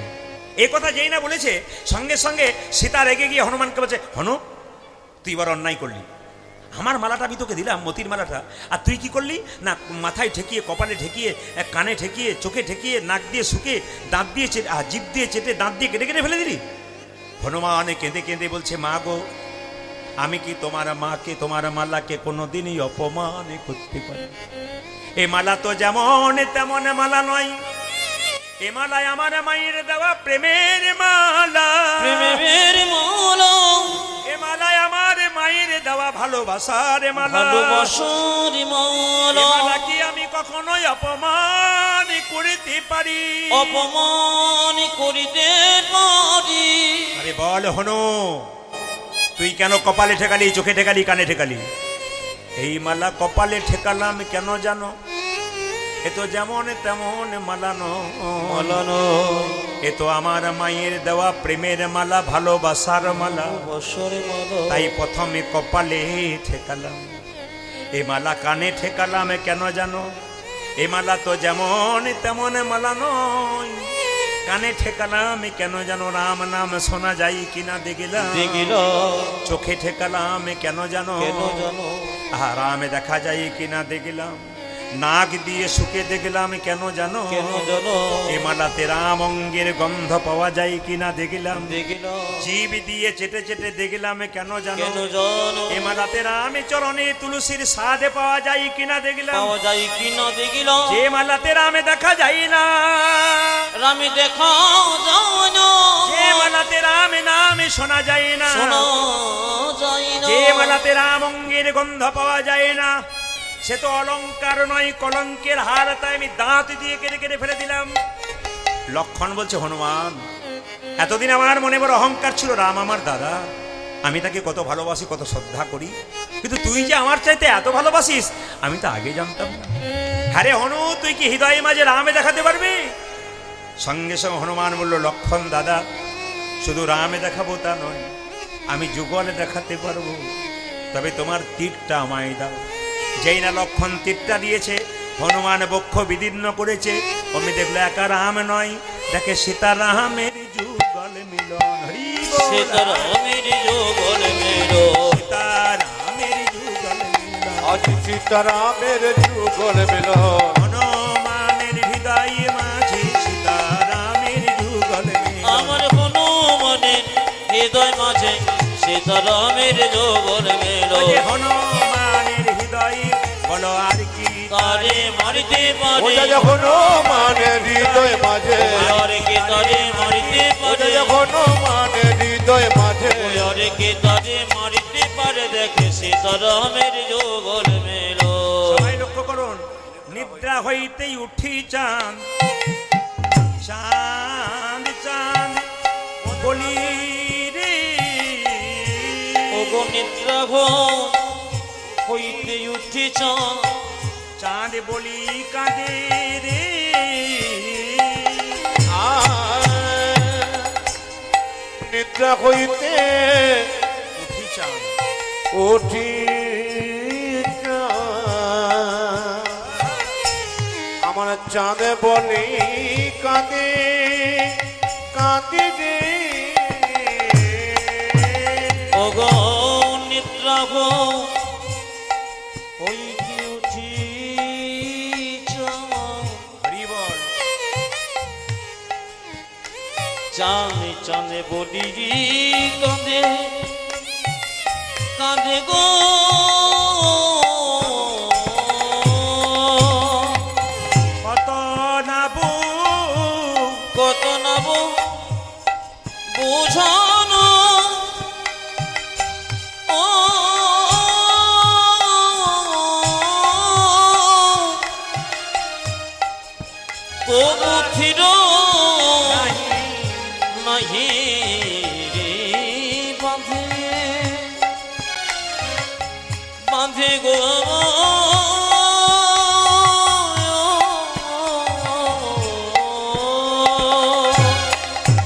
এই কথা যেই না বলেছে, সঙ্গে সঙ্গে সীতা রেগে গিয়ে হনুমানকে বলছে, হনু, তুই এবার অন্যায় করলি, আমার মালাটা আমি তোকে দিলাম, মতির মালাটা, আর তুই কি করলি না, মাথায় ঠেকিয়ে, কপালে ঠেকিয়ে, কানে ঠেকিয়ে, চোখে ঠেকিয়ে, নাক দিয়ে শুকে, দাঁত দিয়ে জিভ দিয়ে চেটে, দাঁত দিয়ে কেটে কেটে ফেলে দিলি। হনুমান কেঁদে কেঁদে বলছে, মা গো, আমি কি তোমার মাকে, তোমার মালাকে কোনোদিনই অপমান করতে পারি? এ মালা তো যেমন তেমন মালা নয়, এ মালায় আমার মায়ের দেওয়া প্রেমের মালা। প্রেমের মালা, এ মালায় আমার মায়ের দেওয়া ভালোবাসার মালা। ভালোবাসার এ মালা, মালা কি আমি কখনোই অপমান করিতে পারি? অপমান করিতে পারি? আরে বল হনু, তুই কেন কপালে ঠেকালি, চোখে ঠেকালি, কানে ঠেকালি? এই মালা কপালে ঠেকালাম কেন জানো? এ তো যেমন তেমন মালানো, মালানো, এ তো আমার মায়ের দেওয়া প্রেমের মালা, ভালোবাসার মালা। বছরে মালা, তাই প্রথমে কপালে ঠেকালাম। এ মালা কানে ঠেকালাম কেন জানো? এ মালা তো যেমন তেমন মালা নয়। কানে ঠেকালাম কেন জানো? রাম নাম শোনা যায় কিনা দেখিলাম। দেখিল চোখে ঠেকালাম কেন জানো? কেন জানো? আরামে দেখা যায় কিনা দেখিলাম। নাক দিয়ে শুকে দেখলাম কেন জানো? কেন জানো? এ মালাতে রাম অঙ্গের গন্ধ পাওয়া যায় কিনা দেখিলাম। দেখিল জীব দিয়ে চেটে চেটে দেখলাম কেন জানো? কেন জানো? এ মালাতে রাম চরণে তুলসীর স্বাদে পাওয়া যায় কিনা দেখলাম। পাওয়া যায় কিনা দেখিল যে মালাতে রামে দেখা যায় না, রামে দেখা যায় না, যে মালাতে রামে নামে শোনা যায় না, শোনা যায় না, যে মালাতে রাম অঙ্গের গন্ধ পাওয়া যায় না, সে তো অলংকার নয়, কলঙ্কের হার। তাই আমি দাঁত দিয়ে কেটে কেটে ফেলে দিলাম। লক্ষণ বলছে, হনুমান, এতদিন আমার মনে বড় অহংকার ছিল, রাম আমার দাদা, আমি তাকে কত ভালোবাসি, কত শ্রদ্ধা করি, কিন্তু তুই যে আমার চাইতে এত ভালোবাসিস আমি তো আগে জানতাম না। হ্যাঁ রে হনু, তুই কি হৃদয়ে মাঝে রামে দেখাতে পারবি? সঙ্গে সঙ্গে হনুমান বলল, লক্ষণ দাদা, শুধু রামে দেখাবো তা নয়, আমি যুগলে দেখাতে পারবো, তবে তোমার তীরটা আমায় দাও। যেই না লক্ষণ তীরটা দিয়েছে, হনুমান বক্ষ বিদীর্ণ করেছে। অমনি দেখলো একা রাম নয়, দেখে সীতারামের যুগল মিলন। হরি বল। সীতারামের যুগল মিলন, সীতারামের যুগল মিলন। আজ সীতারামের যুগল মিলন। হনুমানের হৃদয় মাঝে সীতারামের যুগল মিলন। আমার হনুমানের হৃদয় মাঝে সীতারামের যুগল মিলন। ওই যে হনুমানের হৃদয়, বলো আর কি তারে মারিতে পারে? ওটা যখন মানের হৃদয় মাঝে, ওরে কে তারে মারিতে ওটা পারে? যখন মানের হৃদয় মাঝে, ওরে কে তারে মারিতে পারে? দেখে সীতারামের যুগল মিলন। সবাই লক্ষ্য করুন, নিদ্রা হইতেই উঠি চাঁদ, চাঁদ চাঁদ বলি রে, ওগো নিদ্রা ঘোর হইতে উঠিছ, চাঁদ বলি কাঁদে রে। নিদ্রা হইতে উঠি চাঁদ, উঠি আমার চাঁদে বলি কাঁদে কাঁদে রে। ওগো নিদ্রা ঘোর হইতে উঠিছ, হরি বল। চাঁদে চাঁদে বলি কাঁদে কাঁদে গো, কত নাবু, কত নব বুঝানো, ও তবু ফির নাহি রে বাঁধে, বাঁধে গো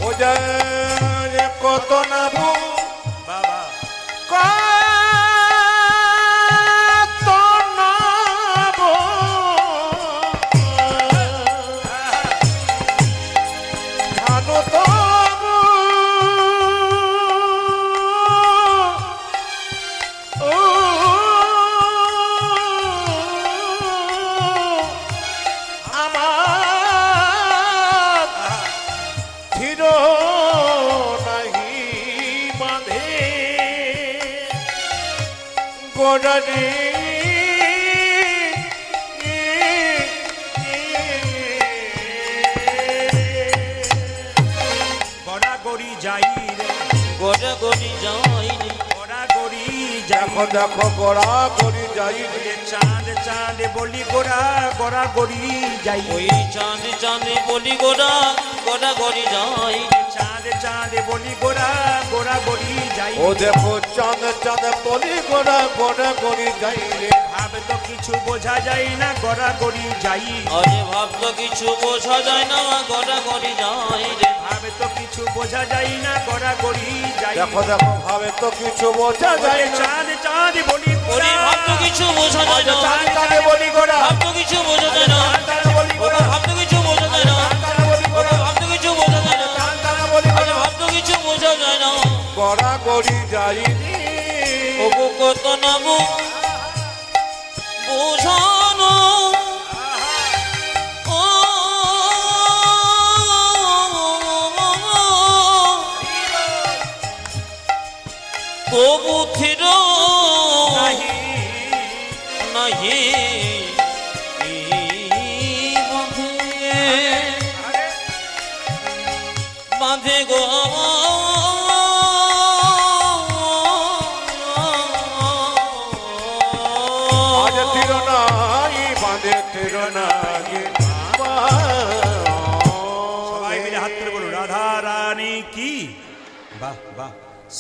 ও যায় কত নাবু, বাবা কত নাবু, ভালো তবু ও আমার থির নাহি গোড়ানি গড়াগড়ি যাই রে, গোটা গড়ি যাই রে, গড়াগড়ি যাই দেখো দেখো গোড়া গড়ি যাই রে, চাঁদ চাঁদ বলি গোড়া গড়াগড়ি যাই, ওই চাঁদ চাঁদে বলি গোটা গোটা গড়ি যাই রে। চাঁদ চাঁদ বলি গোড়া গড়াগড়ি যাই, ও দেখো চাঁদ চাঁদ বলি গোড়া গোড়া গড়ি যাই রে ভাব তো কিছু বোঝা যায় না গড়াগড়ি যাই, আরে ভাব তো কিছু বোঝা যায় না গোটা গড়ি যাই রে। ভাব তো কিছু বোঝা যায় না গড়াগড়ি যাই, দেখো দেখো ভাবে তো কিছু বোঝা যায় না চাঁদ চাঁদ বলি ওরে ভাব তো কিছু বোঝা যায় না, চাঁদ চাঁদ বলি গোড়া ভাব তো কিছু বোঝা যায় না, চাঁদ বলি ওরে গোড়া ভাব তো কিছু বোঝা যায় না, চাঁদ বলি ওরে গোড়া ভাব তো কিছু বোঝা যায় না, চাঁদ বলি আরে গোড়া ভাব তো কিছু বোঝা যায় না। গোড়া গড়ি যাই রে ওগো কত নামু বোঝানো ও তবু থির নাহি নাহি বাঁধে গো আজ তিরনাই বাঁধে তিরনাই সবাই মিলে হাত করে বলুন রাধা রানী কি, বাহ বাহ,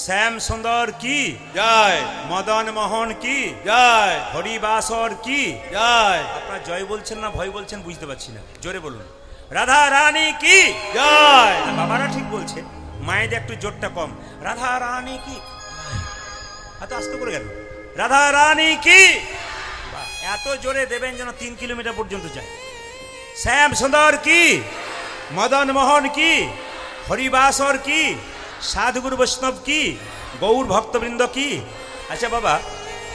শ্যাম সুন্দর কি, জয় মদন মোহন কি, জয় হরিবাসর কি। জয় আপনারা জয় বলছেন না ভয় বলছেন বুঝতে পারছি না, জোরে বলুন রাধা রানী কি। জয় বাবারা ঠিক বলছে, মায়েদের একটু জোরটা কম, রাধা রানী কি, এত আস্তে করে গেল, রাধা রানী কি। বাহ, এত জোরে দেবেন যেন 3 কিলোমিটার পর্যন্ত যায়। শ্যাম সুন্দর কি, মদন মোহন কি, হরিবাসর কি, সাধুগুরু বৈষ্ণব কি, গৌর ভক্তবৃন্দ কি। আচ্ছা বাবা,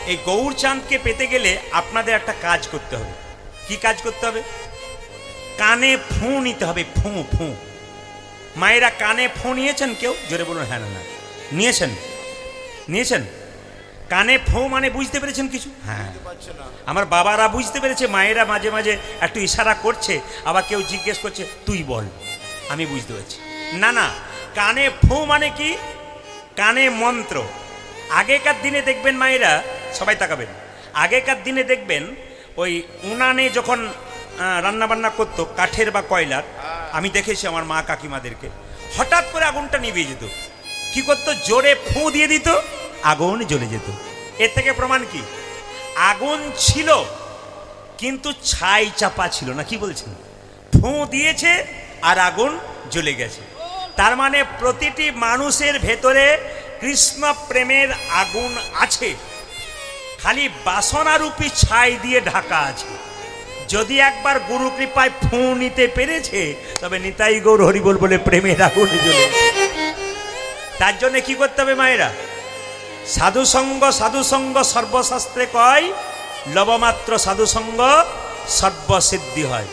এই গৌর চাঁদকে পেতে গেলে আপনাদের একটা কাজ করতে হবে। কি কাজ করতে হবে? কানে ফু নিতে হবে, ফু ফু। মায়েরা কানে ফু নিয়েছেন কেউ? জোরে বলুন হ্যাঁ না না। নিয়েছেন? নিয়েছেন? কানে ফু মানে বুঝতে পেরেছেন কিছু? হ্যাঁ, আমার বাবারা বুঝতে পেরেছে, মায়েরা মাঝে মাঝে একটু ইশারা করছে, আবার কেউ জিজ্ঞেস করছে তুই বল, আমি বুঝতে পারছি। না না, কানে ফু মানে কি? কানে মন্ত্র। আগেকার দিনে দেখবেন মায়েরা, সবাই তাকাবেন, আগেকার দিনে দেখবেন ওই উনানে যখন রান্নাবান্না করতো, কাঠের বা কয়লার, আমি দেখেছি আমার মা কাকিমাদেরকে, হঠাৎ করে আগুনটা নিভিয়ে যেত। কি করতো? জোরে ফু দিয়ে দিত, আগুন জ্বলে যেত। এর থেকে প্রমাণ কি? আগুন ছিল কিন্তু ছাই চাপা ছিল না। কি বলছেন? ফু দিয়েছে আর আগুন জ্বলে গেছে। তার মানে প্রতিটি মানুষের ভেতরে কৃষ্ণ প্রেমের আগুন আছে, খালি বাসনারূপী ছাই দিয়ে ঢাকা আছে। যদি একবার গুরু কৃপায় ফু নিতে পেরেছে, তবে নিতাই গৌর হরিবোল বলে প্রেমের আগুন জ্বলে। তার জন্য কি করতে হবে মায়েরা? সাধুসঙ্গ, সাধুসঙ্গ সর্বশাস্ত্রে কয়, লবমাত্র সাধুসঙ্গ সর্বসিদ্ধি হয়।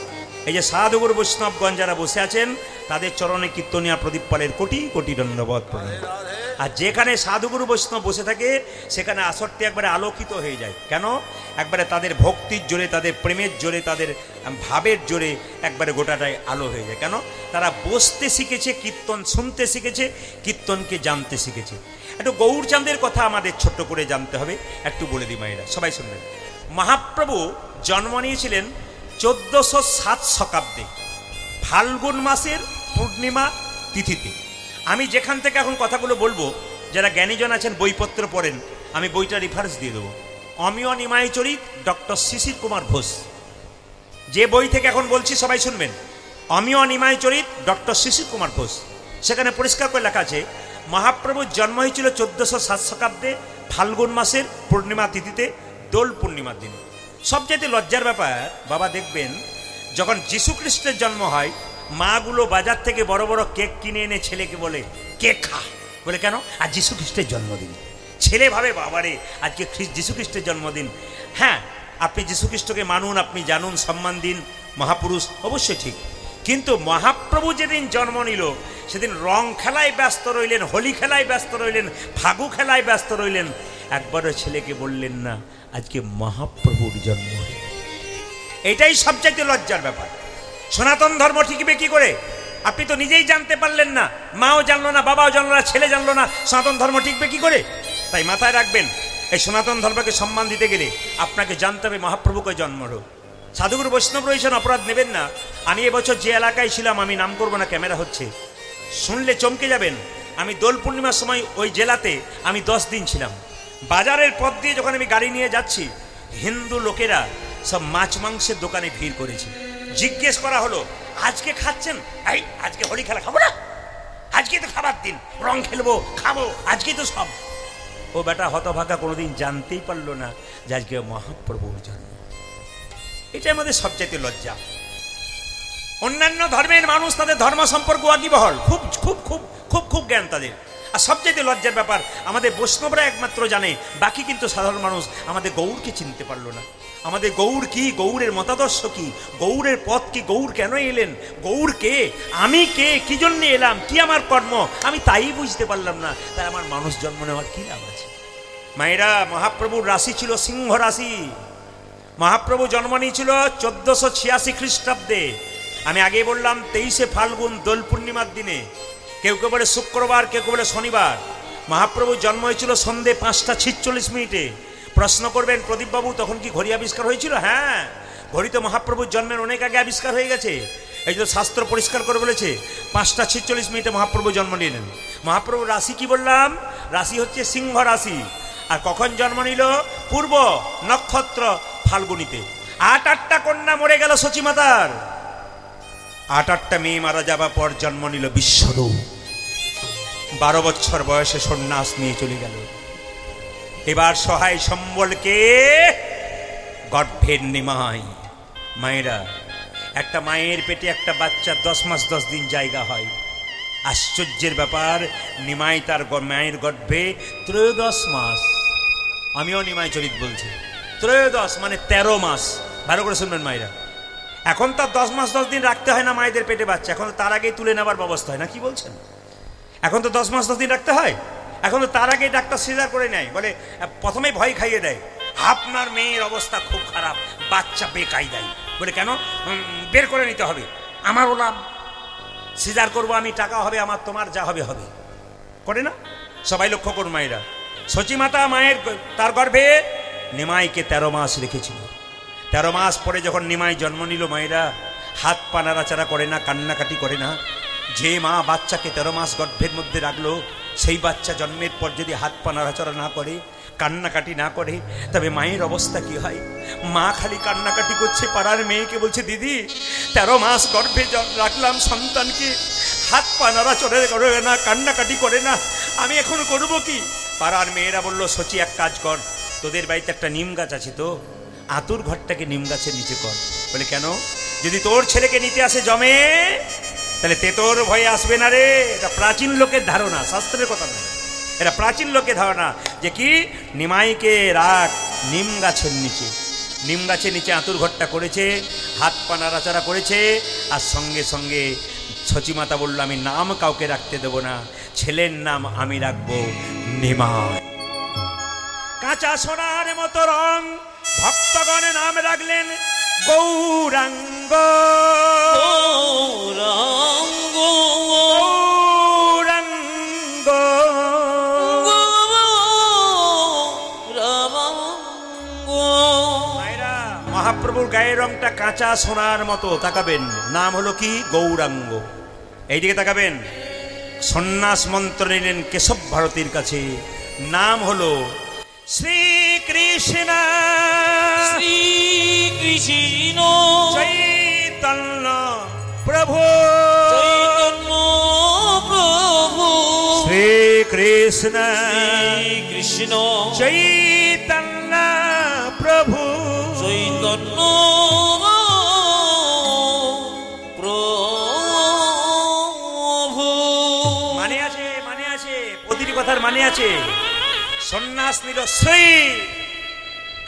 এই যে সাধুগুরু বৈষ্ণবগণ যারা বসে আছেন, তাদের চরণে কীর্তনিয়া প্রদীপ পালের কোটি কোটি দণ্ডবত প্রণাম। আর যেখানে সাধুগুরু বৈষ্ণব বসে থাকে, সেখানে আসরটি একবারে আলোকিত হয়ে যায়। কেন? একবারে তাদের ভক্তির জোরে, তাদের প্রেমের জোরে, তাদের ভাবের জোরে একবারে গোটাটাই আলো হয়ে যায়। কেন? তারা বসতে শিখেছে, কীর্তন শুনতে শিখেছে, কীর্তনকে জানতে শিখেছে। একটু গৌরচাঁদের কথা আমাদের ছোট্ট করে জানতে হবে, একটু বলে দিই মায়েরা, সবাই শুনবেন। মহাপ্রভু জন্ম নিয়েছিলেন 1407 শতাব্দে ফাল্গুন মাসের পূর্ণিমা তিথিতে। আমি যেখান থেকে এখন কথাগুলো বলবো, যারা জ্ঞানীজন আছেন, বইপত্র পড়েন, আমি বইটা রেফারেন্স দিয়ে দেবো। অমিয় নিমাই চরিত, ডক্টর শিশির কুমার ঘোষ। যে বই থেকে এখন বলছি সবাই শুনবেন, অমিয় নিমাই চরিত, ডক্টর শিশির কুমার ঘোষ। সেখানে পরিষ্কার করে লেখা আছে, মহাপ্রভুর জন্ম হয়েছিল 1407 শতাব্দে ফাল্গুন মাসের পূর্ণিমা তিথিতে, দোল পূর্ণিমার দিন। সবচেয়ে লজ্জার ব্যাপার বাবা, দেখবেন যখন যীশু খ্রিস্টের জন্ম হয়, মাগুলো বাজার থেকে বড় বড় কেক কিনে এনে ছেলেকে বলে কেক খা, বলে কেন? আর যীশু খ্রিস্টের জন্মদিন। ছেলে ভাবে বাবারে আজকে যীশু খ্রিস্টের জন্মদিন। হ্যাঁ, আপনি যীশু খ্রিস্টকে মানুন, আপনি জানুন, সম্মান দিন, মহাপুরুষ, অবশ্যই ঠিক। কিন্তু মহাপ্রভু যেদিন জন্ম নিল, সেদিন রং খেলায় ব্যস্ত রইলেন, হোলি খেলায় ব্যস্ত রইলেন, ফাগু খেলায় ব্যস্ত রইলেন। একবারও ছেলেকে বললেন না আজকে মহাপ্রভুর জন্ম। এটাই সবচাইতে লজ্জার ব্যাপার। সনাতন ধর্ম টিকবে কি করে? আপনি তো নিজেই জানতে পারলেন না, মাও জানলো না, বাবাও জানলো না, ছেলে জানলো না, সনাতন ধর্ম টিকবে কি করে? তাই মাথায় রাখবেন, এই সনাতন ধর্মকে সম্মান দিতে গেলে আপনাকে জানতে হবে মহাপ্রভুকে জন্ম হোক। সাধুগুরু বৈষ্ণব রয়েছেন, অপরাধ নেবেন না। আমি এবছর যে এলাকায় ছিলাম, আমি নাম করবো না, ক্যামেরা হচ্ছে, শুনলে চমকে যাবেন। আমি দোল পূর্ণিমার সময় ওই জেলাতে আমি 10 দিন ছিলাম। বাজারের পথ দিয়ে যখন আমি গাড়ি নিয়ে যাচ্ছি, হিন্দু লোকেরা সব মাছ মাংসের দোকানে ভিড় করেছে। জিজ্ঞেস করা হলো, আজকে খাচ্ছেন? এই আজকে হোলি খেলা খাবো না, আজকে তো খাবার দিন, রং খেলবো, খাবো, আজকে তো সব। ও বেটা হতভাগা কোনোদিন জানতেই পারলো না যে আজকে মহাপ্রভুর জন্ম। এটা আমাদের সবচাইতে লজ্জা। অন্যান্য ধর্মের মানুষ তাদের ধর্ম সম্পর্কে ওয়াকিবহল, খুব খুব খুব খুব খুব জ্ঞান তাদের। আর সবচাইতে লজ্জার ব্যাপার, আমাদের বৈষ্ণবরা একমাত্র জানে, বাকি কিন্তু সাধারণ মানুষ আমাদের গৌরকে চিনতে পারলো না। আমাদের গৌর কি, গৌরের মতাদর্শ কি, গৌরের পথ কি, গৌর কেন এলেন, গৌর কে, আমি কে, কি জন্য এলাম, কি আমার কর্ম, আমি তাই বুঝতে পারলাম না। তাই আমার মানুষ জন্ম নেওয়ার কি লাভ আছে? মায়েরা, মহাপ্রভুর রাশি ছিল সিংহ রাশি। মহাপ্রভু জন্ম নিয়েছিল 1486 খ্রিস্টাব্দে। আমি আগে বললাম 23শে ফাল্গুন দোল পূর্ণিমার দিনে। কেউ কেউ বলে শুক্রবার, কেউ কেউ বলে শনিবার। মহাপ্রভুর জন্ম হয়েছিল সন্ধে 5টা 46 মিনিটে। প্রশ্ন করবেন, প্রদীপবাবু তখন কি ঘড়ি আবিষ্কার হয়েছিল? হ্যাঁ, ঘড়ি তো মহাপ্রভুর জন্মের অনেক আগে আবিষ্কার হয়ে গেছে। এই যে শাস্ত্র পরিষ্কার করে বলেছে 5টা 46 মিনিটে মহাপ্রভু জন্ম নিলেন। মহাপ্রভুর রাশি কি বললাম? রাশি হচ্ছে সিংহ রাশি। আর কখন জন্ম নিল? পূর্ব নক্ষত্র ফাল্গুনিতে। 8টা কন্যা মরে গেল সচিমাতার। 8টা মেয়ে মারা যাবার পর জন্ম নিল বিশ্বরূপ। 12 বছর বয়সে সন্ন্যাস নিয়ে চলে গেল। এবার সহায় সম্বলকে গর্ভের নিমাই। মায়েরা, একটা মায়ের পেটে একটা বাচ্চা 10 মাস 10 দিন জায়গা হয়। আশ্চর্যের ব্যাপার, নিমাই তার মায়ের গর্ভে 13 মাস। আমিও নিমাই চরিত বলছি, 13 মানে 13 মাস। ভালো করে শুনবেন মায়েরা, এখন তার 10 মাস 10 দিন রাখতে হয় না মায়েদের পেটে বাচ্চা, এখন তো তার আগেই তুলে নেবার ব্যবস্থা হয় না। কি বলছেন? এখন তো 10 মাস 10 দিন রাখতে হয়, এখন তো তার আগেই ডাক্তার সিজার করে নেয়। বলে প্রথমেই ভয় খাইয়ে দেয়, আপনার মেয়ের অবস্থা খুব খারাপ, বাচ্চা বেকায়দায়। বলে কেন? বের করে নিতে হবে, আমারও লাভ, সিজার করবো আমি, টাকা হবে আমার, তোমার যা হবে হবে। করে না? সবাই লক্ষ্য করুন মায়েরা, সচিমাতা মায়ের তার গর্ভে নিমাইকে 13 মাস রেখেছিল। 13 মাস পরে যখন নিমাই জন্ম নিল, মায়েরা হাত পা নাড়াচাড়া করে না, কান্নাকাটি করে না। যে মা বাচ্চাকে 13 মাস গর্ভের মধ্যে রাখলো, সেই বাচ্চা জন্মের পর যদি হাত পা নাড়াচাড়া না করে, কান্নাকাটি না করে, তবে মায়ের অবস্থা কি হয়? মা খালি কান্নাকাটি করছে, পাড়ার মেয়েকে বলছে, দিদি 13 মাস গর্ভে রাখলাম সন্তানকে, হাত পা নাড়াচাড়া করে না, কান্নাকাটি করে না, আমি এখন করবো কি? পাড়ার মেয়েরা বলল, সচি এক কাজ কর, তোদের বাড়িতে একটা নিম গাছ আছে তো, আতুর ঘরটাকে নিম গাছের নিচে কর। বলে কেন? যদি তোর ছেলেকে নিতে আসে জমে, তাহলে তেতোর ভয়ে আসবে না রে। এটা প্রাচীন লোকের ধারণা, শাস্ত্রের কথা নয়, এটা প্রাচীন লোকের ধারণা যে কি নিমাইকে রাখ নিম গাছের নিচে। নিম গাছের নিচে আতুর ঘরটা করেছে, হাত পা নাড়াচাড়া করেছে। আর সঙ্গে সঙ্গে সচিমাতা বলল, আমি নাম কাউকে রাখতে দেব না, ছেলের নাম আমি রাখবো নিমাই। কাঁচা সোনার মতো রং, ভক্তগণ নাম রাখলেন গৌরাঙ্গ। গৌরাঙ্গ গৌরাঙ্গ গৌরাঙ্গ। মায়েরা, মহাপ্রভুর গায়ের রংটা কাঁচা সোনার মতো। তাকাবেন, নাম হলো কি? গৌরাঙ্গ। এইদিকে তাকাবেন, সন্ন্যাস মন্ত্র নিলেন কেশব ভারতীর কাছে, নাম হলো শ্রীকৃষ্ণ। শ্রীকৃষ্ণ চৈতন্য প্রভু, চৈতন্য প্রভু। শ্রীকৃষ্ণ শ্রীকৃষ্ণ চৈতন্য প্রভু, চৈতন্য প্রভু। মানে আছে, মানে আছে, প্রতিটি কথার মানে আছে। সন্ন্যাস নিল শ্রী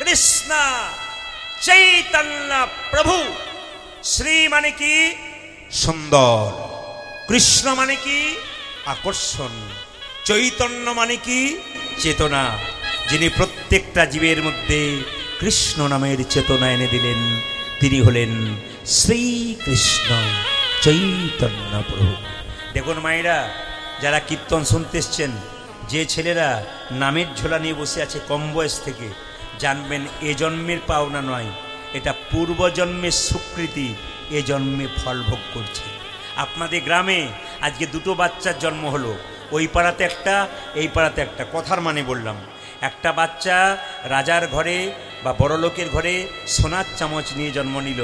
কৃষ্ণ চৈতন্য প্রভু। শ্রী মানে কি? সুন্দর। কৃষ্ণ মানে কি? আকর্ষণ। চৈতন্য মানে কি? চেতনা। যিনি প্রত্যেকটা জীবের মধ্যে কৃষ্ণ নামের চেতনা এনে দিলেন, তিনি হলেন শ্রীকৃষ্ণ চৈতন্য প্রভু। দেখুন মায়েরা, যারা কীর্তন শুনতে এসছেন, যে ছেলেরা নামের ঝোলা নিয়ে বসে আছে কম বয়স থেকে, জানবেন এ জন্মের পাওনা নয়, এটা পূর্বজন্মের স্বীকৃতি, এ জন্মে ফল ভোগ করছে। আপনাদের গ্রামে আজকে দুটো বাচ্চার জন্ম হলো, ওই পাড়াতে একটা, এই পাড়াতে একটা। কথার মানে বললাম, একটা বাচ্চা রাজার ঘরে বা বড়লোকের ঘরে সোনার চামচ নিয়ে জন্ম নিল,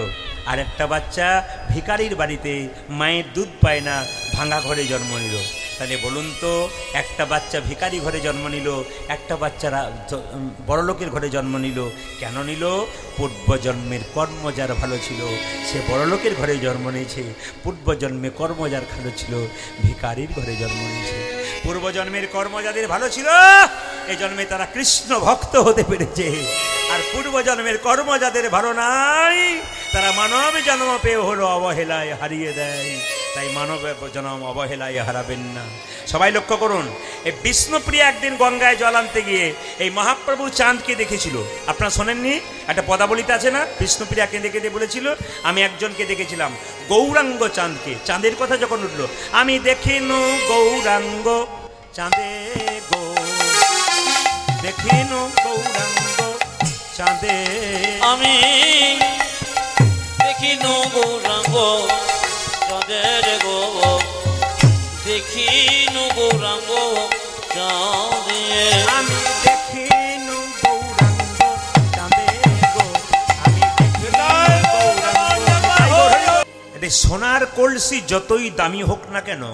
আর একটা বাচ্চা ভিখারির বাড়িতে মায়ের দুধ পায় না ভাঙা ঘরে জন্ম নিল। তাহলে বলুন তো, একটা বাচ্চা ভিখারি ঘরে জন্ম নিল, একটা বাচ্চা বড়লোকের ঘরে জন্ম নিল, কেন নিল? পূর্বজন্মের কর্ম যার ভালো ছিল সে বড়লোকের ঘরে জন্ম নিয়েছে, পূর্বজন্মে কর্ম যার ভালো ছিল ভিখারির ঘরে জন্ম নিয়েছে। পূর্বজন্মের কর্ম যাদের ভালো ছিল এই জন্মে তারা কৃষ্ণ ভক্ত হতে পেরেছে, আর পূর্বজন্মের কর্ম যাদের ভালো নাই তারা মানব জন্ম পেয়ে হলো অবহেলায় হারিয়ে দেয়। তাই মানব জন্ম অবহেলায় হারাবেন না। সবাই লক্ষ্য করুন, এই বিষ্ণুপ্রিয়া একদিন গঙ্গায় জল আনতে গিয়ে এই মহাপ্রভু চাঁদকে দেখেছিল। আপনারা শোনেননি? একটা পদাবলিতে আছে না, বিষ্ণুপ্রিয়াকে দেখে বলেছিল, আমি একজনকে দেখেছিলাম গৌরাঙ্গ চাঁদকে। চাঁদের কথা যখন উঠল, আমি দেখিনু গৌরাঙ্গ চাঁদে গো, দেখিনু গৌরাঙ্গ চাঁদে, আমি দেখিনু গৌরাঙ্গ চাঁদের গো, দেখিনু গৌরাঙ্গ চাঁদে, আমি দেখিনু গৌরাঙ্গ চাঁদে গো, আমি দেখিনু গৌরাঙ্গ। এতে সোনার কলসি যতই দামি হোক না কেন,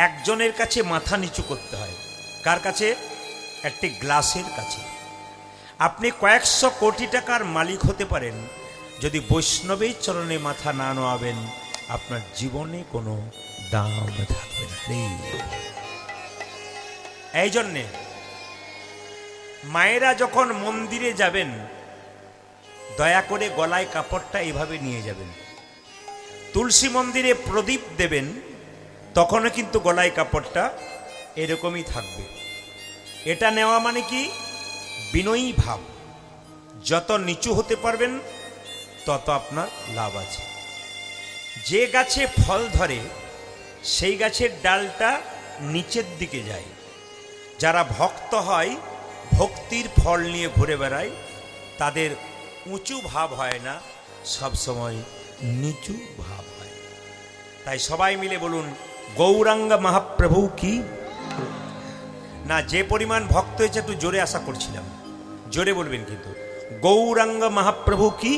একজনের কাছে মাথা নিচু করতে হয়। কার কাছে? একটি গ্লাসের কাছে। আপনি কয়েকশো কোটি টাকার মালিক হতে পারেন, যদি বৈষ্ণবের চরণে মাথা না নোয়াবেন আপনার জীবনে কোনো দাম থাকবে না। এই জন্যে মায়েরা যখন মন্দিরে যাবেন, দয়া করে গলায় কাপড়টা এভাবে নিয়ে যাবেন। তুলসী মন্দিরে প্রদীপ দেবেন, তখনও কিন্তু গলায় কাপড়টা এরকমই থাকবে। এটা নেওয়া মানে কি? বিনয়ী ভাব। যত নিচু হতে পারবেন তত আপনার লাভ আছে। যে গাছে ফল ধরে সেই গাছের ডালটা নিচের দিকে যায়। যারা ভক্ত হয়, ভক্তির ফল নিয়ে ঘুরে বেড়ায়, তাদের উঁচু ভাব হয় না, সবসময় নিচু ভাব হয়। তাই সবাই মিলে বলুন, গৌরাঙ্গ মহাপ্রভু কি না। যে পরিমাণ ভক্ত হয়েছে একটু জোরে আশা করছিলাম, জোরে বলবেন কিন্তু। গৌরাঙ্গ মহাপ্রভু কি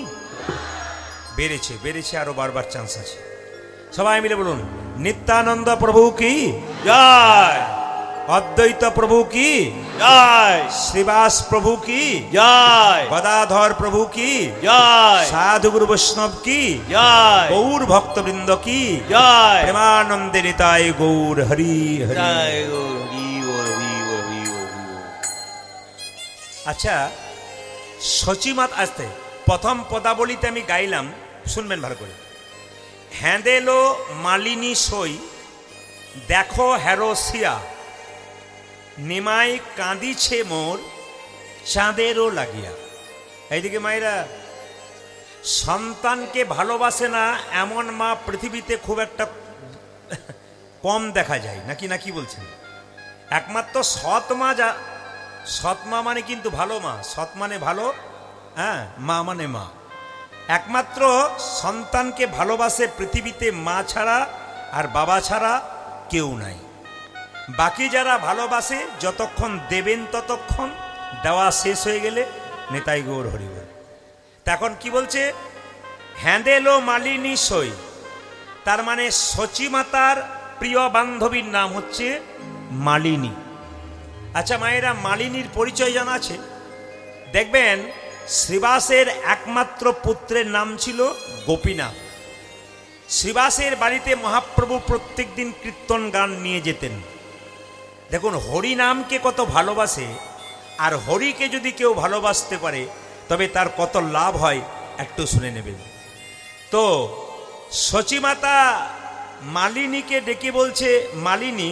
বেড়েছে, বেড়েছে, আরো বারবার চান্স আছে। সবাই মিলে বলুন, নিত্যানন্দ প্রভু কি জয়, অদ্বৈত প্রভু কি জয়, শ্রীবাস প্রভু কি জয়, গদাধর প্রভু কি জয়, সাধু গুরু বৈষ্ণব কি জয়, গৌর ভক্তবৃন্দ কি জয়, প্রেমানন্দে নিতাই গৌর হরি হরি। জয় গৌর, হরি বল, হরি বল, হরি বল, হরি বল। আচ্ছা, সচিমাত আসতে প্রথম পদাবলিতে আমি গাইলাম, শুনবেন ভালো করে। হ্যাঁদেলো মালিনী সই দেখো হেরোসিয়া, নিমাই কাঁদিছে মোর চাঁদেরও লাগিয়া। এইদিকে মায়েরা, সন্তানকে ভালোবাসে না এমন মা পৃথিবীতে খুব একটা কম দেখা যায় নাকি, না কি বলছেন? একমাত্র সৎ মা, যা সৎ মা মানে কিন্তু ভালো মা, সৎ মানে ভালো, হ্যাঁ, মা মানে মা। একমাত্র সন্তানকে ভালোবাসে পৃথিবীতে মা ছাড়া আর বাবা ছাড়া কেউ নাই। বাকি যারা ভালোবাসে যতক্ষণ দেবেন ততক্ষণ, দেওয়া শেষ হয়ে গেলে নেতাই গৌর হরিবল। তখন কি বলছে? হ্যাঁদেলো মালিনী সই, তার মানে সচিমাতার প্রিয় বান্ধবীর নাম হচ্ছে মালিনী। আচ্ছা মায়েরা, মালিনীর পরিচয় জানা আছে? দেখবেন শ্রীবাসের একমাত্র পুত্রের নাম ছিল গোপীনাথ। শ্রীবাসের বাড়িতে মহাপ্রভু প্রত্যেক দিন কীর্তন গান নিয়ে যেতেন। দেখুন হরি নামকে কত ভালোবাসে, আর হরিকে যদি কেউ ভালোবাসতে পারে তবে তার কত লাভ হয় একটু শুনে নেবেন। তো সচিমাতা মালিনীকে ডেকে বলছে, মালিনী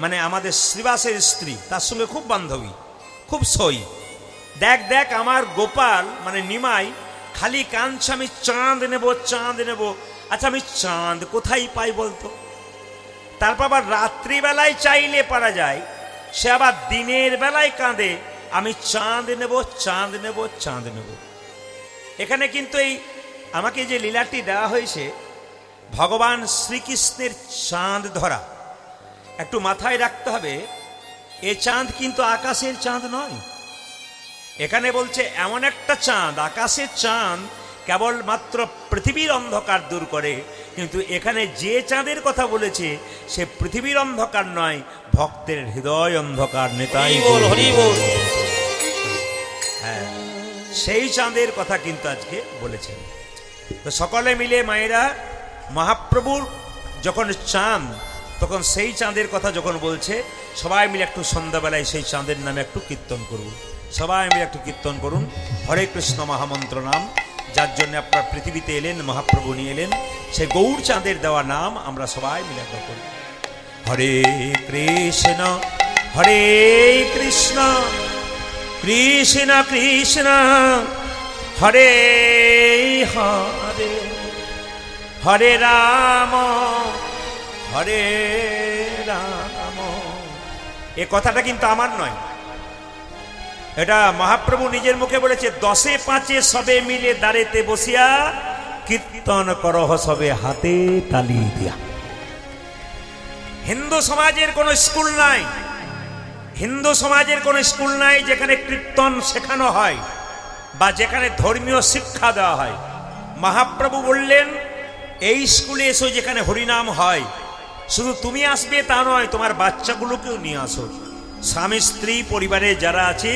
মানে আমাদের শ্রীবাসের স্ত্রী, তার সঙ্গে খুব বান্ধবী। খুব সই। দেখ দেখ আমার গোপাল মানে নিমাই খালি কাঁদছে আমি চাঁদ নেব চাঁদ নেব। আচ্ছা আমি চাঁদ কোথায় পাই বলতো? তারপর আবার রাত্রিবেলায় চাইলে পারা যায়, সে আবার দিনের বেলায় কাঁদে আমি চাঁদ নেব চাঁদ নেব চাঁদ নেব। এখানে কিন্তু এই আমাকে যে লীলাটি দেওয়া হয়েছে ভগবান শ্রীকৃষ্ণের চাঁদ ধরা, একটু মাথায় রাখতে হবে এ চাঁদ কিন্তু আকাশের চাঁদ নয়। এখানে বলছে এমন একটা চাঁদ, আকাশের চাঁদ কেবলমাত্র পৃথিবীর অন্ধকার দূর করে, কিন্তু এখানে যে চাঁদের কথা বলেছে সে পৃথিবীর অন্ধকার নয়, ভক্তের হৃদয় অন্ধকার। নেতাই বল হরি বল। হ্যাঁ, সেই চাঁদের কথা কিন্তু আজকে বলেছেন। তো সকলে মিলে মায়েরা মহাপ্রভুর যখন চাঁদ, তখন সেই চাঁদের কথা যখন বলছে সবাই মিলে একটু সন্ধ্যাবেলায় সেই চাঁদের নামে একটু কীর্তন করুন। সবাই মিলে একটু কীর্তন করুন হরে কৃষ্ণ মহামন্ত্র নাম, যার জন্য আপনার পৃথিবীতে এলেন, মহাপ্রভু নিয়ে এলেন, সেই গৌর চাঁদের দেওয়া নাম আমরা সবাই মিলে একবার করি। হরে কৃষ্ণ হরে কৃষ্ণ কৃষ্ণ কৃষ্ণ হরে হরে হরে রাম হরে রাম। এ কথাটা কিন্তু আমার নয়, এটা মহাপ্রভু নিজের মুখে বলেছে, 10-5 সবে মিলে দাঁড়েতে বসিয়া কীর্তন করহ সবে হাতে তালি দিয়া। হিন্দু সমাজের কোনো স্কুল নাই, হিন্দু সমাজের কোনো স্কুল নাই যেখানে কীর্তন শেখানো হয় বা যেখানে ধর্মীয় শিক্ষা দেওয়া হয়। মহাপ্রভু বললেন এই স্কুলে এসো যেখানে হরিনাম হয়, শুধু তুমি আসবে তা নয়, তোমার বাচ্চাগুলোকেও নিয়ে আসো, স্বামী স্ত্রী পরিবারে যারা আছে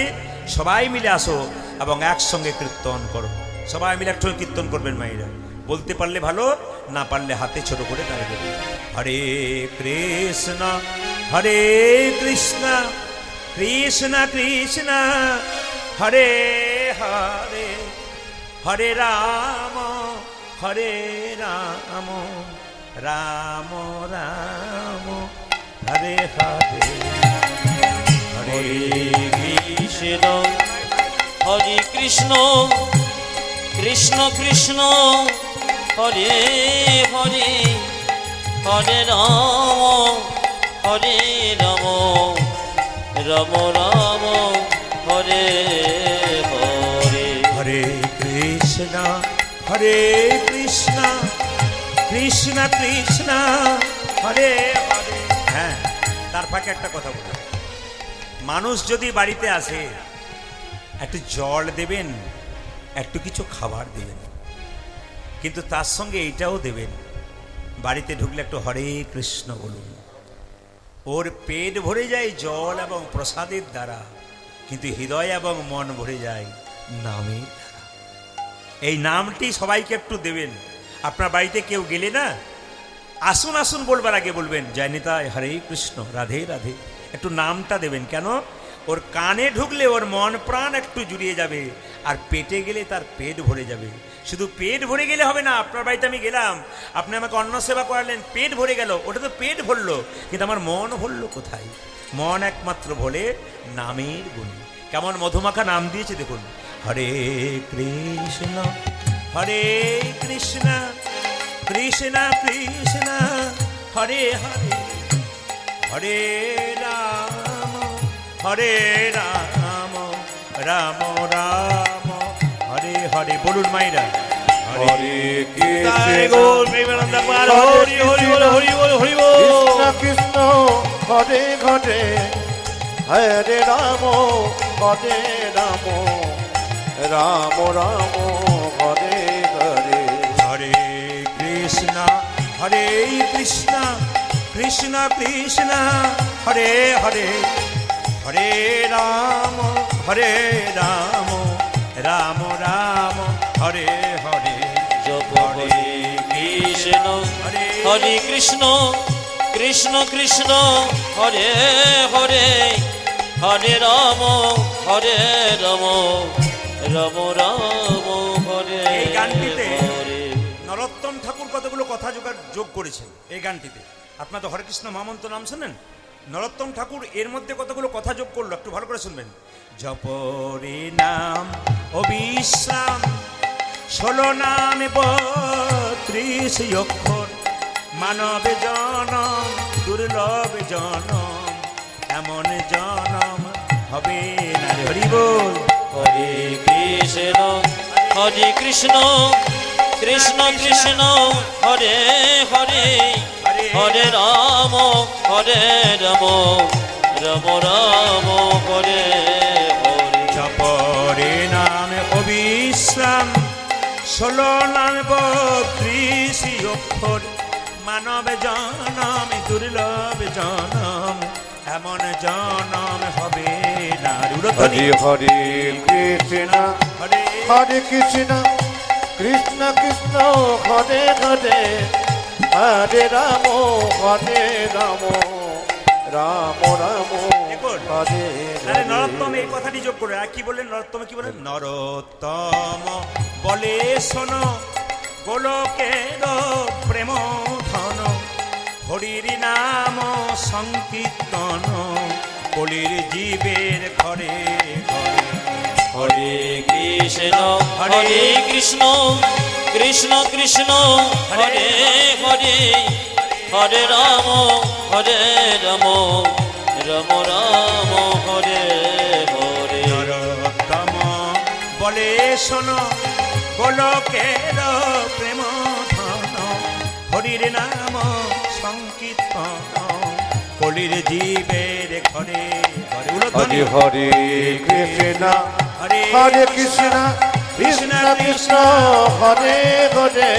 সবাই মিলে আসো এবং একসঙ্গে কীর্তন করো। সবাই মিলে একসঙ্গে কীর্তন করবেন মায়েরা, বলতে পারলে ভালো, না পারলে হাতে ছোট করে দাঁড়িয়ে দেবেন। হরে কৃষ্ণ হরে কৃষ্ণ কৃষ্ণ কৃষ্ণ হরে হরে হরে রাম হরে রাম রাম রাম হরে হরে হরে কৃষ্ণ হরে কৃষ্ণ কৃষ্ণ কৃষ্ণ হরে হরে হরে রাম হরে রাম রাম রাম হরে হরে হরে কৃষ্ণ হরে কৃষ্ণ কৃষ্ণ কৃষ্ণ হরে হরে। হ্যাঁ, তার ফাঁকে একটা কথা বলি, মানুষ যদি বাড়িতে আসে একটু জল দেবেন, একটু কিছু খাবার দেবেন, কিন্তু তার সঙ্গে এইটাও দেবেন, বাড়িতে ঢুকলে একটু হরে কৃষ্ণ বলুন। ওর পেট ভরে যায় জল এবং প্রসাদের দ্বারা, কিন্তু হৃদয় এবং মন ভরে যায় নামের দ্বারা। এই নামটি সবাইকে একটু দেবেন। আপনার বাড়িতে কেউ গেলে না, আসুন আসুন বলবার আগে বলবেন জয় নিতাই হরে কৃষ্ণ রাধে রাধে, একটু নামটা দেবেন। কেন? ওর কানে ঢুকলে ওর মন প্রাণ একটু জুড়িয়ে যাবে, আর পেটে গেলে তার পেট ভরে যাবে। শুধু পেট ভরে গেলে হবে না। আপনার বাড়িতে আমি গেলাম, আপনি আমাকে অন্ন সেবা করালেন, পেট ভরে গেল, ওটা তো পেট ভরলো, কিন্তু আমার মন ভরলো কোথায়? মন একমাত্র ভরে নামের গুণে। কেমন মধুমাখা নাম দিয়েছে দেখুন, হরে কৃষ্ণ হরে কৃষ্ণ কৃষ্ণ কৃষ্ণ হরে হরে হরে রাম হরে রাম রাম রাম হরে হরে। বলুন মাইরা হরে কৃষ্ণ হরি হরি বল হরি বল হরি বল। কৃষ্ণ কৃষ্ণ হরে হরে হরে রাম হরে রাম রাম রাম হরে হরে হরে কৃষ্ণ হরে কৃষ্ণ কৃষ্ণ কৃষ্ণ হরে হরে হরে রাম রাম রাম হরে হরে। জপ হরে কৃষ্ণ হরে কৃষ্ণ কৃষ্ণ কৃষ্ণ হরে হরে হরে রাম রাম রাম হরে এই গানটিতে হরে। নরোত্তম ঠাকুর কতগুলো কথা যোগ করেছেন এই গানটিতে। আপনার তো হরে কৃষ্ণ মহামন্ত্র নাম শোনেন, নরোত্তম ঠাকুর এর মধ্যে কতগুলো কথা যোগ করলো, একটু ভালো করে শুনবেন। জপরে নাম অবিশ্রাম, 16 নাম 32 অক্ষর, মানব জনম দুর্লভ জনম, এমন জনম হবে না রে। হরি বল। হরে কৃষ্ণ হরে কৃষ্ণ কৃষ্ণ কৃষ্ণ হরে হরে, হরে রাম রাম রাম হরে হরে। জপরে নাম অবিশ্রাম, 16 নাম 32 অক্ষর, মানব জনম দুর্লভ জনম, এমন জনম হবে না। হরি হরে কৃষ্ণ হরে হরে কৃষ্ণ কৃষ্ণ কৃষ্ণ হরে হরে, হরে রাম রাম রাম দেখুন, হরে তাহলে নরোত্তম এই কথাটি যোগ করে আর কি বললেন? নরোত্তম কি বলেন? নরোত্তম বলে শোনো, গোলকের প্রেম ধন, হরির নাম সংকীর্তন, কলির জীবের ঘরে ঘরে। হরে কৃষ্ণ হরে কৃষ্ণ কৃষ্ণ কৃষ্ণ হরে হরে, হরে রাম রাম রাম হরে হরে। নরোত্তম বলে শোনো, গোলকের প্রেম ধন, হরির নাম সংকীর্তন, কলির জীবের ঘরে ঘরে। হরে হরে কৃষ্ণ হরে কৃষ্ণ কৃষ্ণ কৃষ্ণ হরে হরে,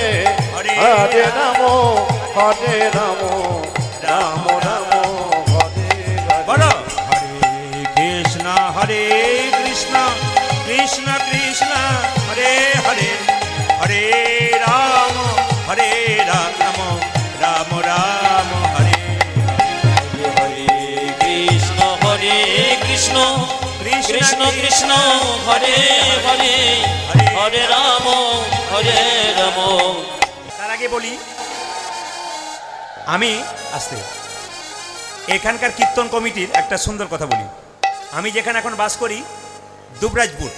হরে রাম রাম রাম হরে বলো হরে। হরে কৃষ্ণ হরে কৃষ্ণ কৃষ্ণ কৃষ্ণ হরে হরে, হরে রাম রাম রাম হরে হরে কৃষ্ণ হরে কৃষ্ণ কৃষ্ণ কৃষ্ণ হরে হরে, হরে রাম রাম। তার আগে বলি আমি আসতে এখানকার কীর্তন কমিটির একটা সুন্দর কথা বলি। আমি যেখানে এখন বাস করি দুবরাজপুর,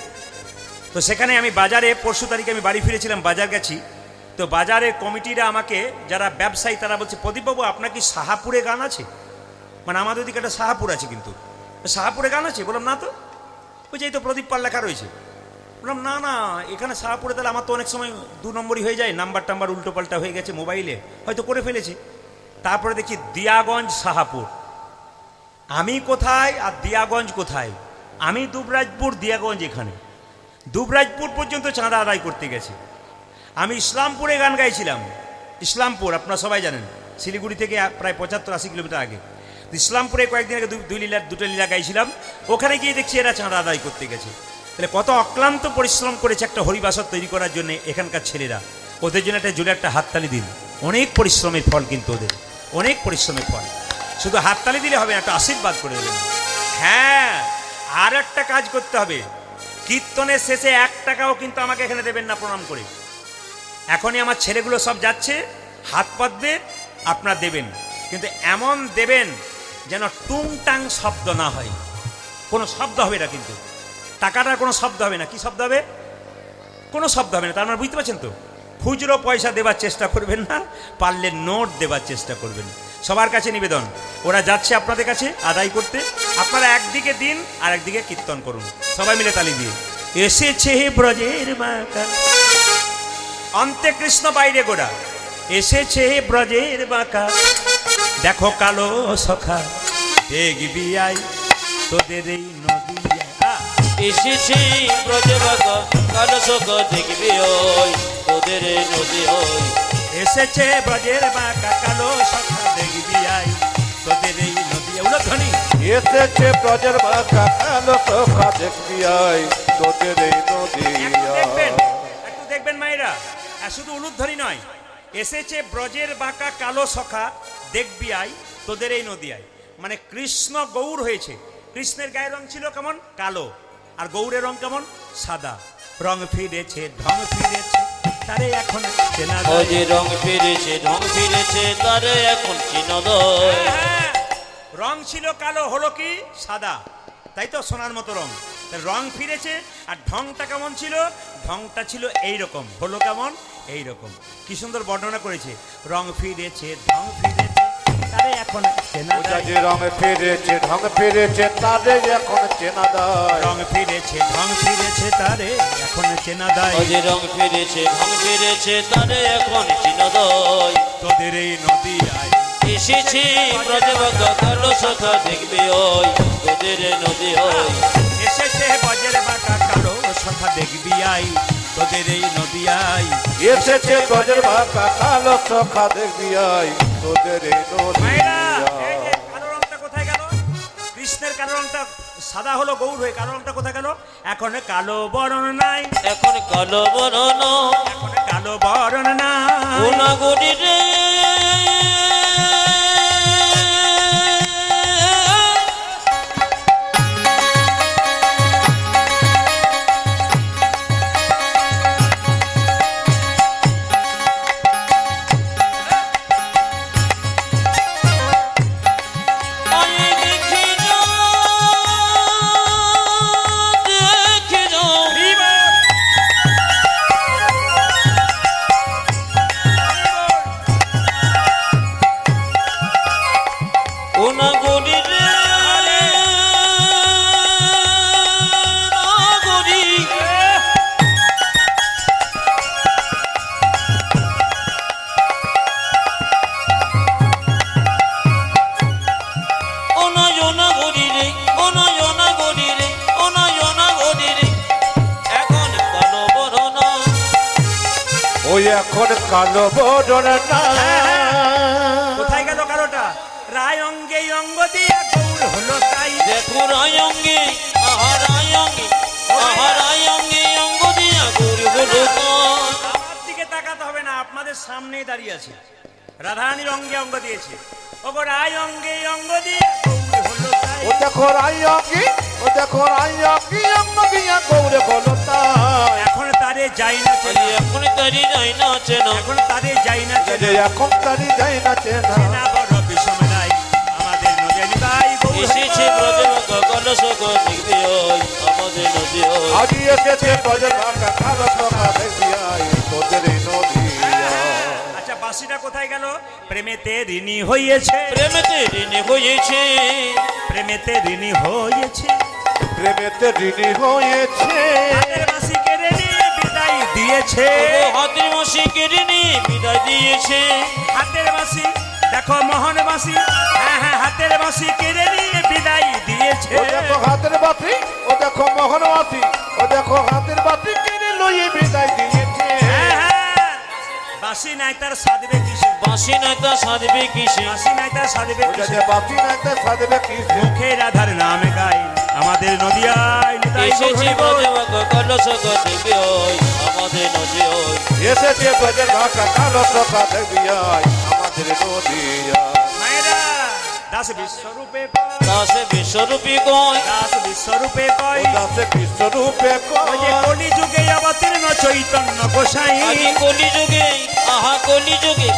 তো সেখানে আমি বাজারে পরশু তারিখে আমি বাড়ি ফিরেছিলাম, বাজার গেছি, তো বাজারের কমিটিরা আমাকে যারা ব্যবসায়ী তারা বলছে, প্রদীপবাবু আপনার কি শাহাপুরে গান আছে? মানে আমাদের ওদিকে একটা শাহাপুর আছে, কিন্তু শাহাপুরে গান আছে? বললাম না তো। ওই যে এই তো প্রদীপ পাল লেখা রয়েছে। বললাম না না, এখানে শাহাপুরে তাহলে আমার তো অনেক সময় 2 নম্বরই হয়ে যায়, নাম্বার টাম্বার উল্টো পাল্টা হয়ে গেছে, মোবাইলে হয়তো করে ফেলেছে। তারপরে দেখি দিয়াগঞ্জ শাহাপুর। আমি কোথায় আর দিয়াগঞ্জ কোথায়? আমি দুবরাজপুর, দিয়াগঞ্জ এখানে। দুবরাজপুর পর্যন্ত চাঁদা আদায় করতে গেছে। আমি ইসলামপুরে গান গাইছিলাম। ইসলামপুর আপনারা সবাই জানেন, শিলিগুড়ি থেকে প্রায় 75-80 কিলোমিটার আগে। ইসলামপুরে কয়েকদিন আগে দুটো লীলা গাইছিলাম। ওখানে গিয়ে দেখছি এরা চাঁদা আদায় করতে গেছে। তাহলে কত অক্লান্ত পরিশ্রম করেছে একটা হরিবাসর তৈরি করার জন্য এখানকার ছেলেরা। ওদের জন্য একটা জোরে একটা হাততালি দিন। অনেক পরিশ্রমের ফল কিন্তু ওদের, অনেক পরিশ্রমের ফল। শুধু হাততালি দিলে হবে না, একটা আশীর্বাদ করে দেবেন। হ্যাঁ, আর একটা কাজ করতে হবে। কীর্তনের শেষে 1 টাকাও কিন্তু আমাকে এখানে দেবেন না প্রণাম করে। এখনই আমার ছেলেগুলো সব যাচ্ছে, হাত পাতবে, আপনারা দেবেন, কিন্তু এমন দেবেন যেন টুংটাং শব্দ না হয়। কোনো শব্দ হবে না, কিন্তু টাকাটার কোনো শব্দ হবে না। কি শব্দ হবে? কোনো শব্দ হবে না। তার মানে বুঝতে পারছেন তো? খুচরো পয়সা দেওয়ার চেষ্টা করবেন না, পারলে নোট দেওয়ার চেষ্টা করবেন। সবার কাছে নিবেদন, ওরা যাচ্ছে আপনাদের কাছে আদায় করতে, আপনারা একদিকে দিন আর একদিকে কীর্তন করুন, সবাই মিলে তালি দিয়ে। এসেছে ব্রজের বাঁকা, অন্তে কৃষ্ণ বাইরে গোড়া, এসেছে ব্রজের বাঁকা, দেখো কালো সখা, দেখবি আই তোদের এই নদী। এসেছি ব্রজে বাঁকা, কালো সখা দেখবি ওই তোদের নদী ওই। এসেছে ব্রজের বাঁকা, কালো সখা দেখবি আই তোদের এই নদী। উলধ্বনি এসেছে ব্রজের বাঁকা, কালো সখা দেখবি আই তোদের এই নদী। একটু দেখবেন মায়েরা, শুধু উলুধ্বনি নয়, এসেছে ব্রজের বাঁকা কালো সখা দেখবি আই তোদের এই নদী আই। মানে কৃষ্ণ গৌর হয়েছে। কৃষ্ণের গায়ের রং ছিল কেমন? কালো, আর গৌরের রং কেমন? সাদা। রং ফিরেছে, ঢং ফিরেছে, তারে এখন চেনা যায়। ওই যে রং ফিরেছে, ঢং ফিরেছে, তারে এখন চিহ্ন দেয়। হ্যাঁ, রং ছিল কালো, হলো কি সাদা, তাই তো, সোনার মতো রং। তা রং ফিরেছে, আর ঢংটা কেমন ছিল? ঢংটা ছিল এই রকম, হলো কেমন? এই রকম। কি সুন্দর বর্ণনা করেছে, রং ফিরেছে, ঢং ফিরেছে, তারে এখন চেনা ওটা যায়। যে রং ফিরেছে ঢং ফিরেছে তাদের এখন চেনা দেয়। রং ফিরেছে, ঢং ফিরেছে, তারে এখন চেনা দেয়। ওই যে রং ফিরেছে ঢং ফিরেছে তারে এখন চিনদয়। তোদের এই নদীয়ায় এসেছি ব্রজবাকা কালো সখা দেখবি ওই তোদের নদী ওই। এসেছে বজের বাঁকা কালো সখা দেখবি আই, তোদের এই নদীয়ায়। এসেছে গজের বাঁকা কালো সখা দেখবি আই, তোদের এই মায়েরা, এই যে নদীয়ায়। কালো রংটা কোথায় গেল? কৃষ্ণের কালো রংটা সাদা হলো গৌর হয়ে, কালো রংটা কোথায় গেল? এখন কালো বরণ নাই, এখন কালো বরণ এখন কালো বরণ নাই। গুণাগুড়ি রে ওই এখন কালো বরণ না। কোথায় গেল কালোটা? রায় অঙ্গে অঙ্গ দিয়ে গৌর হলো তাই। দেখো রায়ঙ্গে আহারায়ঙ্গে আহারায়ঙ্গে অঙ্গ দিয়া গৌরী হলো তাই। আমার দিকে তাকাতে হবে না, আপনাদের সামনেই দাঁড়িয়ে আছে। রাধারানীর অঙ্গে অঙ্গ দিয়েছে, ওগো রায় অঙ্গে অঙ্গ দিয়ে গৌর হলো তাই। ও দেখো রায়কি, ও দেখো রায়কি অঙ্গ দিয়া গৌরে বলো তাই। এখন তারে যাই না চেনা, এখন তারি যাই না চেনা এখন তারে যাই না যে চেনা। এখন তারি যাই না চেনা। চেনা বড় বিষম নাই, আমাদের নদী নিবাই গৌর এসেছে হলো। ব্রজবাকা কালো সখা দেখবি ওই আমাদের নদী ওই। আজি এসেছে গজের বাঁকা কালো সখা দেখবি আই, তোদের এই নদীয়ায়। আচ্ছা, বাঁশিটা কোথায় গেল? প্রেমেতে ঋণী হয়েছে, প্রেমেতে ঋণী হয়েছে প্রেমেতে ঋণী হয়েছে, প্রেমেতে ঋণী হয়েছে। হাতের বাঁশি কেড়ে নিয়ে বিদায় দিয়েছে। ও হাতের মাসি কেড়ে নিয়ে বিদায় দিয়েছে। হাতের বাঁশি দেখো মোহন বাঁশি, হ্যাঁ হ্যাঁ, হাতের বাঁশি কেড়ে নিয়ে বিদায় দিয়েছে। ও দেখো হাতের বাতি, ও দেখো মোহন বাতি, ও দেখো হাতের বাতি কিনে লইয়ে বিদায় দিয়েছে। হ্যাঁ হ্যাঁ, বাঁশি নাই তার সাধবে কিসে, বাঁশি নাই তা সাধবে কিসে। বাঁশি নাই তার সাধবে ও কিসে। যে বাতি নাই তা সাধবে কিসে। মুখে রাধার নামে গাই আমাদের নদিয়ায় নিতাই এসেছে গৌর হরি বল। ব্রজবাকা কালো সখা দেখবি ওই আমাদের নদী ওই। এসেছে গজের বাঁকা কালো সখা দেখবি আই, আমাদের নদীয়ায়। মায়েরা, দাস বিশ্বরূপে কয়, দাসে বিশ্বরূপী কয় দাস বিশ্বরূপে ও কয়, দাসে বিশ্বরূপে ওই যে কয়। কলিযুগে অবতীর্ণ চৈতন্য গোসাই। আগে কলিযুগে আহা কলিযুগে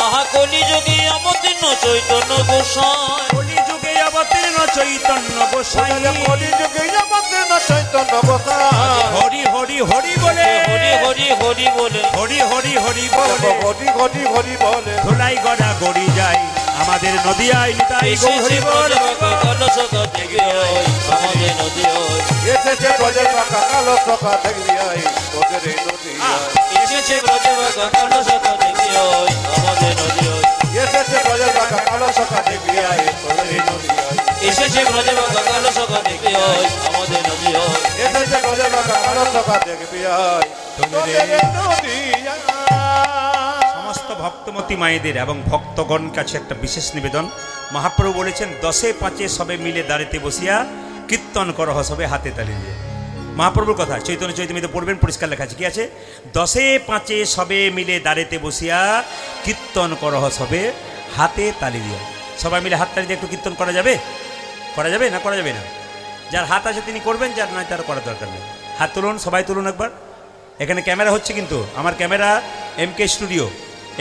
আহা কলিযুগে অবতীর্ণ চৈতন্য গোসাই। কলিযুগে অবতীর্ণ চৈতন্য গোসাই। কলিযুগে আমাদের না চৈতন্য গোসাই। হরি হরি হরি বলে, হরি হরি হরি বলে হরি হরি হরি দেখো বলে, ঘটি ঘটি ঘটি বলে। ধুলাই গড়া গড়ি যায় আমাদের নদিয়ায় নিতাই গৌর এসেছে হরি বল। ব্রজবাকা কালো সখা দেখবি ওই আমাদের নদী ওই। এসেছে গজের বাঁকা কালো সখা দেখবি আই, তোদের এই নদীয়ায়। এসেছে ব্রজবাকা কালো সখা দেখবি ওই আমাদের নদী ওই। এসেছে গজের বাঁকা কালো সখা দেখবি আই, তোদের এই নদীয়ায়। এসেছে ব্রজবাকা কালো সখা দেখবি ওই আমাদের নদী ওই। এসেছে গজের বাঁকা কালো সখা দেখবি আই, তোদের এই নদীয়ায়। সমস্ত ভক্তমতী মায়েদের এবং ভক্তগণ কাছে একটা বিশেষ নিবেদন। মহাপ্রভু বলেছেন, 10-5 সবে মিলে দাঁড়িতে বসিয়া কীর্তন করহ সবে হাতে তালি দিয়ে। মহাপ্রভুর কথা চৈতন্য চৈতন্যতে পড়বেন, পরিষ্কার লেখা আছে, কি আছে? 10-5 সবে মিলে দাঁড়িতে বসিয়া কীর্তন করহ সবে হাতে তালি দিয়ে। সবাই মিলে হাত তালি দিয়ে একটু কীর্তন করা যাবে? করা যাবে না করা যাবে না? যার হাত আছে তিনি করবেন, যার নয় তার করার দরকার নেই। হাত তুলুন, সবাই তুলুন একবার। এখানে ক্যামেরা হচ্ছে কিন্তু, আমার ক্যামেরা MK স্টুডিও,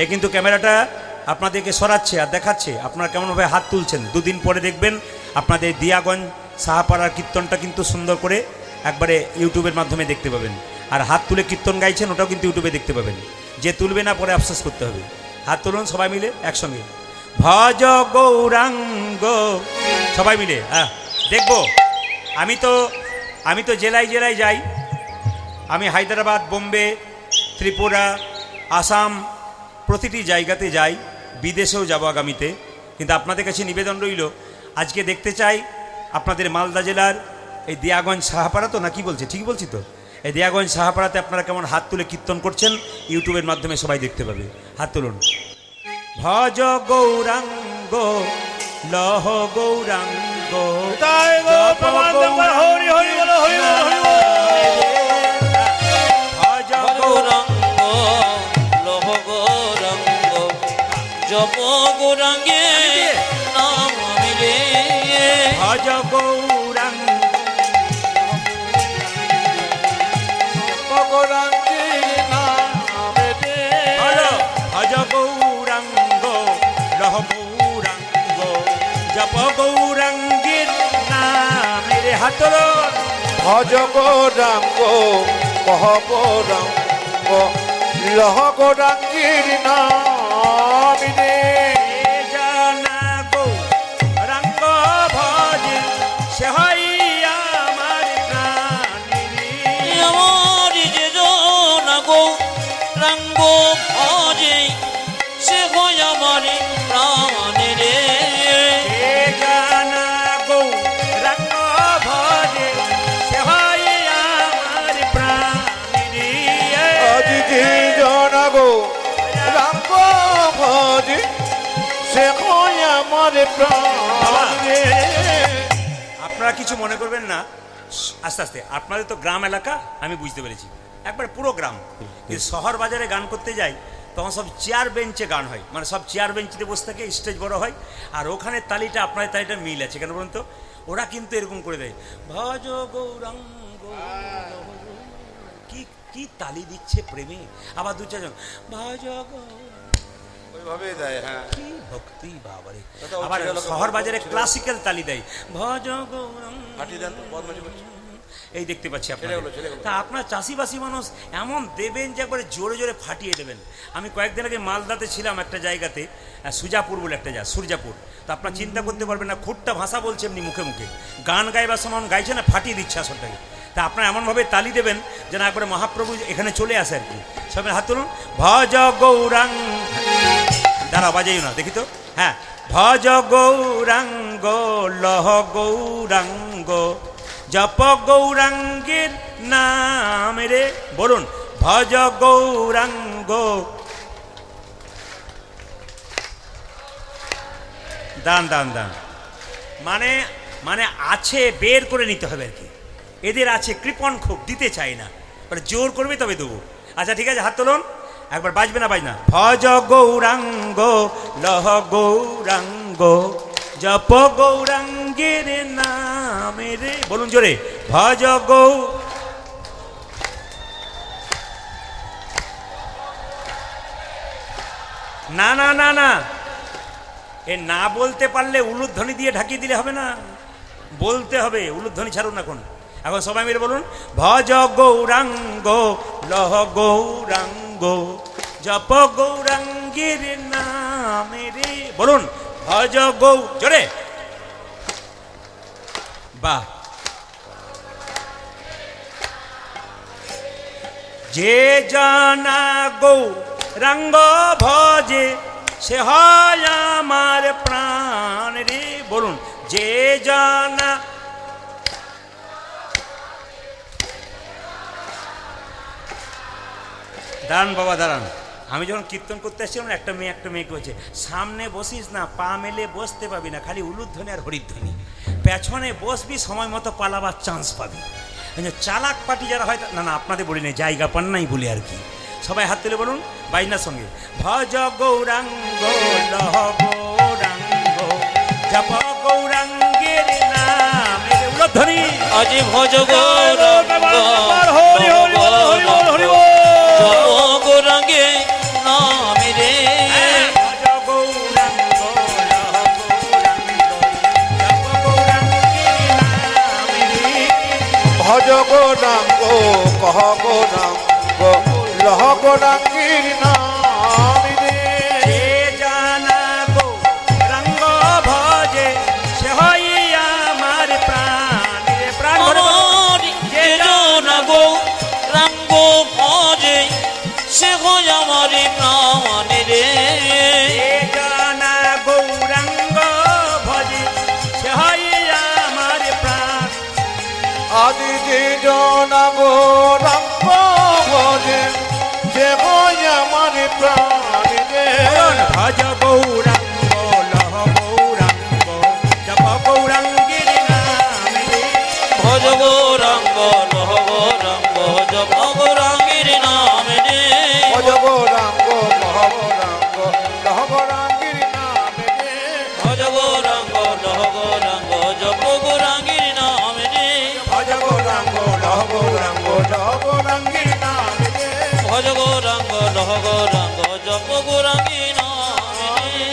এ কিন্তু ক্যামেরাটা আপনাদেরকে সরাচ্ছে আর দেখাচ্ছে আপনারা কেমনভাবে হাত তুলছেন। দুদিন পরে দেখবেন আপনাদের দিয়াগঞ্জ সাহাপাড়ার কীর্তনটা কিন্তু সুন্দর করে একবারে ইউটিউবের মাধ্যমে দেখতে পাবেন। আর হাত তুলে কীর্তন গাইছেন ওটাও কিন্তু ইউটিউবে দেখতে পাবেন। যে তুলবে না পরে আফসোস করতে হবে। হাত তুলুন সবাই মিলে একসঙ্গে, ভজ গৌরাঙ্গ, সবাই মিলে। হ্যাঁ দেখবো, আমি তো জেলায় জেলায় যাই। আমি হায়দ্রাবাদ, বোম্বে, ত্রিপুরা, আসাম প্রতিটি জায়গাতে যাই, বিদেশেও যাব আগামীতে। কিন্তু আপনাদের কাছে নিবেদন রইল, আজকে দেখতে চাই আপনাদের মালদা জেলার এই দিয়াগঞ্জ সাহাপাড়া, তো না কি বলছে, ঠিক বলছি তো? এই দিয়াগঞ্জ সাহাপাড়াতে আপনারা কেমন হাত তুলে কীর্তন করছেন ইউটিউবের মাধ্যমে সবাই দেখতে পাবে। হাত তুলুন। ভজ গৌরাঙ্গ লহ গৌরাঙ্গ, হরি হরি বলো, হরি বলো, হরি বলো। ভজ গৌরাঙ্গ লহ গৌরাঙ্গ, জপ গৌরাঙ্গে নাম মিলে। ভজ গৌরাঙ্গ, গৌরাঙ্গীর নামে রে। বলো ভজ গৌরাঙ্গ লহ গৌরাঙ্গ, জপ গৌরাঙ্গের নামে রে। হাত তুলুন। ভজ গৌরাঙ্গ কহ গৌরাঙ্গ লহ গৌরাঙ্গীর নামে রে। জানা গৌরাঙ্গ ভজ, সে হয় আমার প্রাণী। আমার যে জন গৌরাঙ্গ ভজে, সে হয় আমার প্রাণে রে। যে জানা গৌরাঙ্গ ভজ, সে হয় আমার প্রাণী। আজ যে জন গৌরাঙ্গ ভজে, সে হয় আমার প্রাণ রে। আপনারা কিছু মনে করবেন না, আস্তে আস্তে। আপনাদের তো গ্রাম এলাকা, আমি বুঝতে পেরেছি, একবার পুরো গ্রাম। কিন্তু শহর বাজারে গান করতে যাই তখন সব চেয়ার বেঞ্চে গান হয়, মানে সব চেয়ার বেঞ্চিতে বসে থাকে, স্টেজ বড় হয়। আর ওখানে তালিটা আপনাদের তালিটা মিল আছে, কেন বলুন তো? ওরা কিন্তু এরকম করে দেয়, ভজ গৌরাঙ্গ, কি কি তালি দিচ্ছে প্রেমে। আবার দু চারজন ভজ ওইভাবেই দেয়, হ্যাঁ। কি ভক্তি বাবারে। দাদা, ওই আবার ছেলেগুলো শহর বাজারে ছেলে- ক্লাসিক্যাল তালি দেয়, ভজ গৌরাঙ্গ। ফাটিয়ে দেন তো, বদমাশি করছে। এই দেখতে পাচ্ছি আপনাদের। ছেলেগুলো। তা আপনার চাষিবাসী মানুষ এমন দেবেন যে একবারে জোরে জোরে ফাটিয়ে দেবেন। আমি কয়েকদিন আগে মালদাতে ছিলাম একটা জায়গাতে, সুজাপুর বলে একটা জায়গা, সূর্যাপুর। তো আপনার চিন্তা করতে পারবেন না, খুঁটটা ভাষা বলছে এমনি মুখে মুখে, গান গাইবার সময় গাইছে না, ফাটিয়ে দিচ্ছে আসলটাকে। তা আপনার এমনভাবে তালি দেবেন যেন একবারে মহাপ্রভু এখানে চলে আসে আর কি। সবাই হাত তুলুন। ভজ গৌরাঙ্গ, দাঁড়া বাজাইও না, দেখি তো। হ্যাঁ, ভজ গৌরাঙ্গ লহ গৌরাঙ্গ, জপ গৌরাঙ্গের নাম রে। বলুন ভজ গৌরাঙ্গ। দান দান দান, মানে মানে আছে, বের করে নিতে হবে আর কি। এদের আছে কৃপণ, খুব দিতে চাই না, মানে জোর করবে তবে দেবো। আচ্ছা ঠিক আছে, হাত তুলুন। একবার বাজবে না, বাজনা। ভজ গৌরাঙ্গ লহ গৌরাঙ্গ, জপ গৌরাঙ্গের নামে রে। বলুন জোরে, ভজ গৌ। না না না না, এ না বলতে পারলে উলুধ্বনি দিয়ে ঢাকিয়ে দিলে হবে না, বলতে হবে। উলুধ্বনি ছাড়ুন এখন। এখন সবাই মিলে বলুন, ভজ গৌরাঙ্গ লহ গৌরাঙ্গ, জপ গৌরাঙ্গের নামে রে। বলুন ভজ গৌ, জোরে। বাহ। যে জানা গৌরাঙ্গ ভজে, সে হয় আমার প্রাণ রে। বলুন যে জানা। দাঁড়ান বাবা দাঁড়ান, আমি যখন কীর্তন করতে আসছিলাম একটা মেয়েকে বলছে, সামনে বসিস না, পা মেলে বসতে পাবি না, খালি উলুধ্বনি আর হরিধ্বনি। পেছনে বসবি, সময় মতো পালাবার চান্স পাবি। চালাক পাটি যারা হয়, না না আপনাদের বলি না, জায়গা পান নাই বলে আর কি। সবাই হাত তুলে বলুন বাইনার সঙ্গে, ভজ গৌরাঙ্গ লহ গৌরাঙ্গ, জপ গৌরাঙ্গের নাম রে। উলুধ্বনি। আজি ভজ গৌরাঙ্গ হরি হরি বল, হরি বল, হরি বল। জপ গৌরাঙ্গে নাম রে। ভজ ভজ গো নাম গো কহ গো নাম গো লহ গো রাঙ্গির নাম রে যে জানা গো রঙ্গ ভজে সে হই আমার প্রাণ রে প্রাণ ভরে বলো। আমারি যে জানা গো রঙ্গ ভজে সে হয় আমারি প্রাণ রে যে জানা গৌরাঙ্গ ভজে সে হই আমার প্রাণ। আদি যে জনা গো রঙ্গ ভজে যে হয় আমার প্রাণ রে ভজ গৌরাঙ্গ লহ গৌরাঙ্গ জপ গৌরাঙ্গীর নাম রে। ভজ গৌরাঙ্গ লহ গৌরাঙ্গ জপ গৌরাঙ্গীর নাম রে ভজ গো রাঙ্গ কহ গো রাঙ্গ লহ গো রাঙ্গির নাম রে ভজ গৌরাঙ্গ লহ গৌরাঙ্গ জপ গৌরাঙ্গীর নাম রে ভজ গো রাঙ্গ লহ গো রাঙ্গ লহ গো রাঙ্গির নাম রে ভজ গৌরাঙ্গ লহ গৌরাঙ্গ জপ গৌরাঙ্গীর নাম রে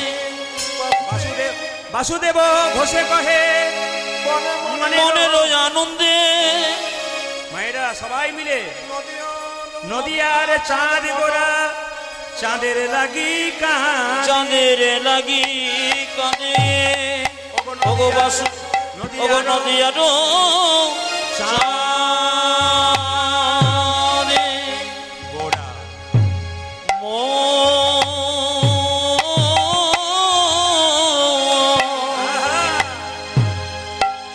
বাসুদেব বাসুদেব ঘোষে কহে মনে মনে মনের আনন্দে মায়েরা সবাই মিলে নদিয়ার চাঁদ গোরা চাঁদের লাগি কান চাঁদের লাগি কাঁদে ওগো বাসু ওগো নদিয়ার চাঁদে গোরা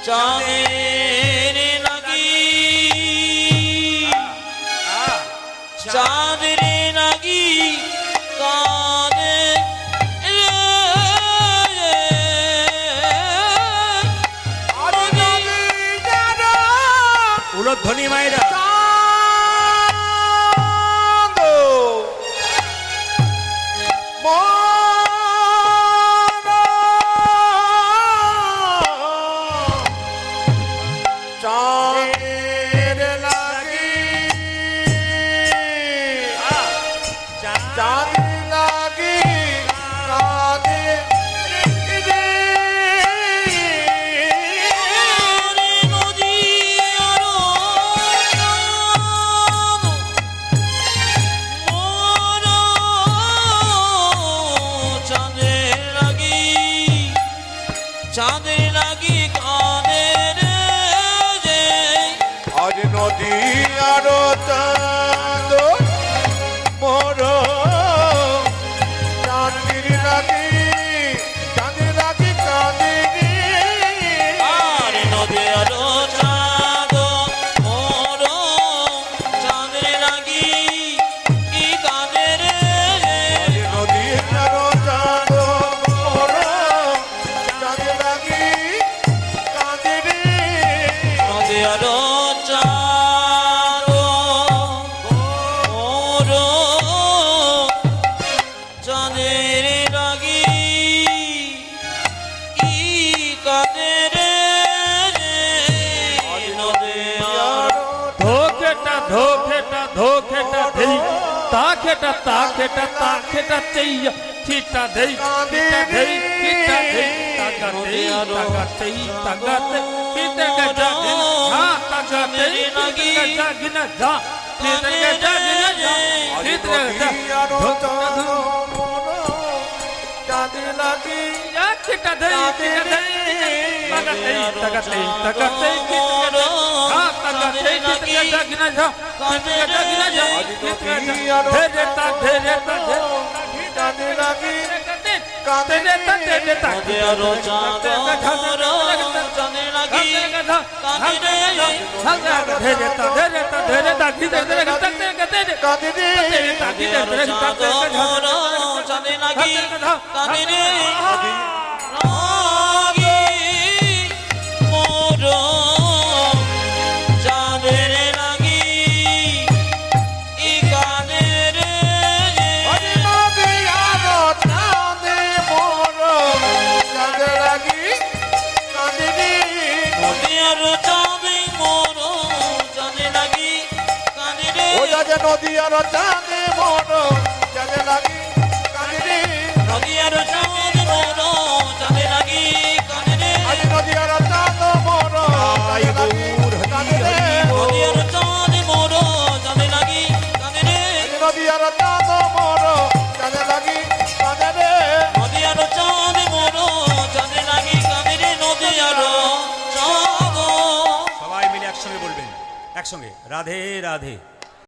চাঁদের লাগি চাঁদের লাগি কাঁদে উলধ্বনি মায়েরা চাঁদের লাগি চাঁদ লাগি কাঁদে রে চাঁদের লাগি কাঁদের যে আজ নদী আরো চাঁদ মোর চাঁদের লাগি চাঁদের লাগি কাঁদে আর নদী আলো চাঁদ মোর চাঁদের লাগি কি কাঁদের নদী আরো চাঁদ মোর চাঁদের লাগি কাঁদে নদী আলো চাঁদ মোর চাঁদের লাগি কি কাঁদের নদী আলো ধোকেটা ধোকেটা ধোকেটা দেই তাকেটা তাকেটা তাকেটা চেইয়া চিটা দেই চিটা দেই চিটা দেই তাকা দেই তাকা দেই তাকা দেই চিটা গজা হা তাকা দেই লাগি গজা যা চিটা গজা যা চিটা গজা ধোকেটা চাঁদের লাগি চিটা দেই চিটা দেই তাকা দেই তাকা দেই হা তাকা দেই চিটা গজা যা চিটা গজা যা ধেরে তা ধেরে তা চাঁদের লাগি নদী আলো চাঁদ মোর চাঁদের লাগি কাঁদে রে নদী আরো চাঁদে মোর চাঁদের লাগি কাঁদে রে ও যাতে নদী আরো চাঁদে মোর চাঁদে লাগি কাঁদে রে আজ নদী আরো চাঁদ মোর চাঁদে লাগি কাঁদে রে একসঙ্গে বলবেন, একসঙ্গে রাধে রাধে।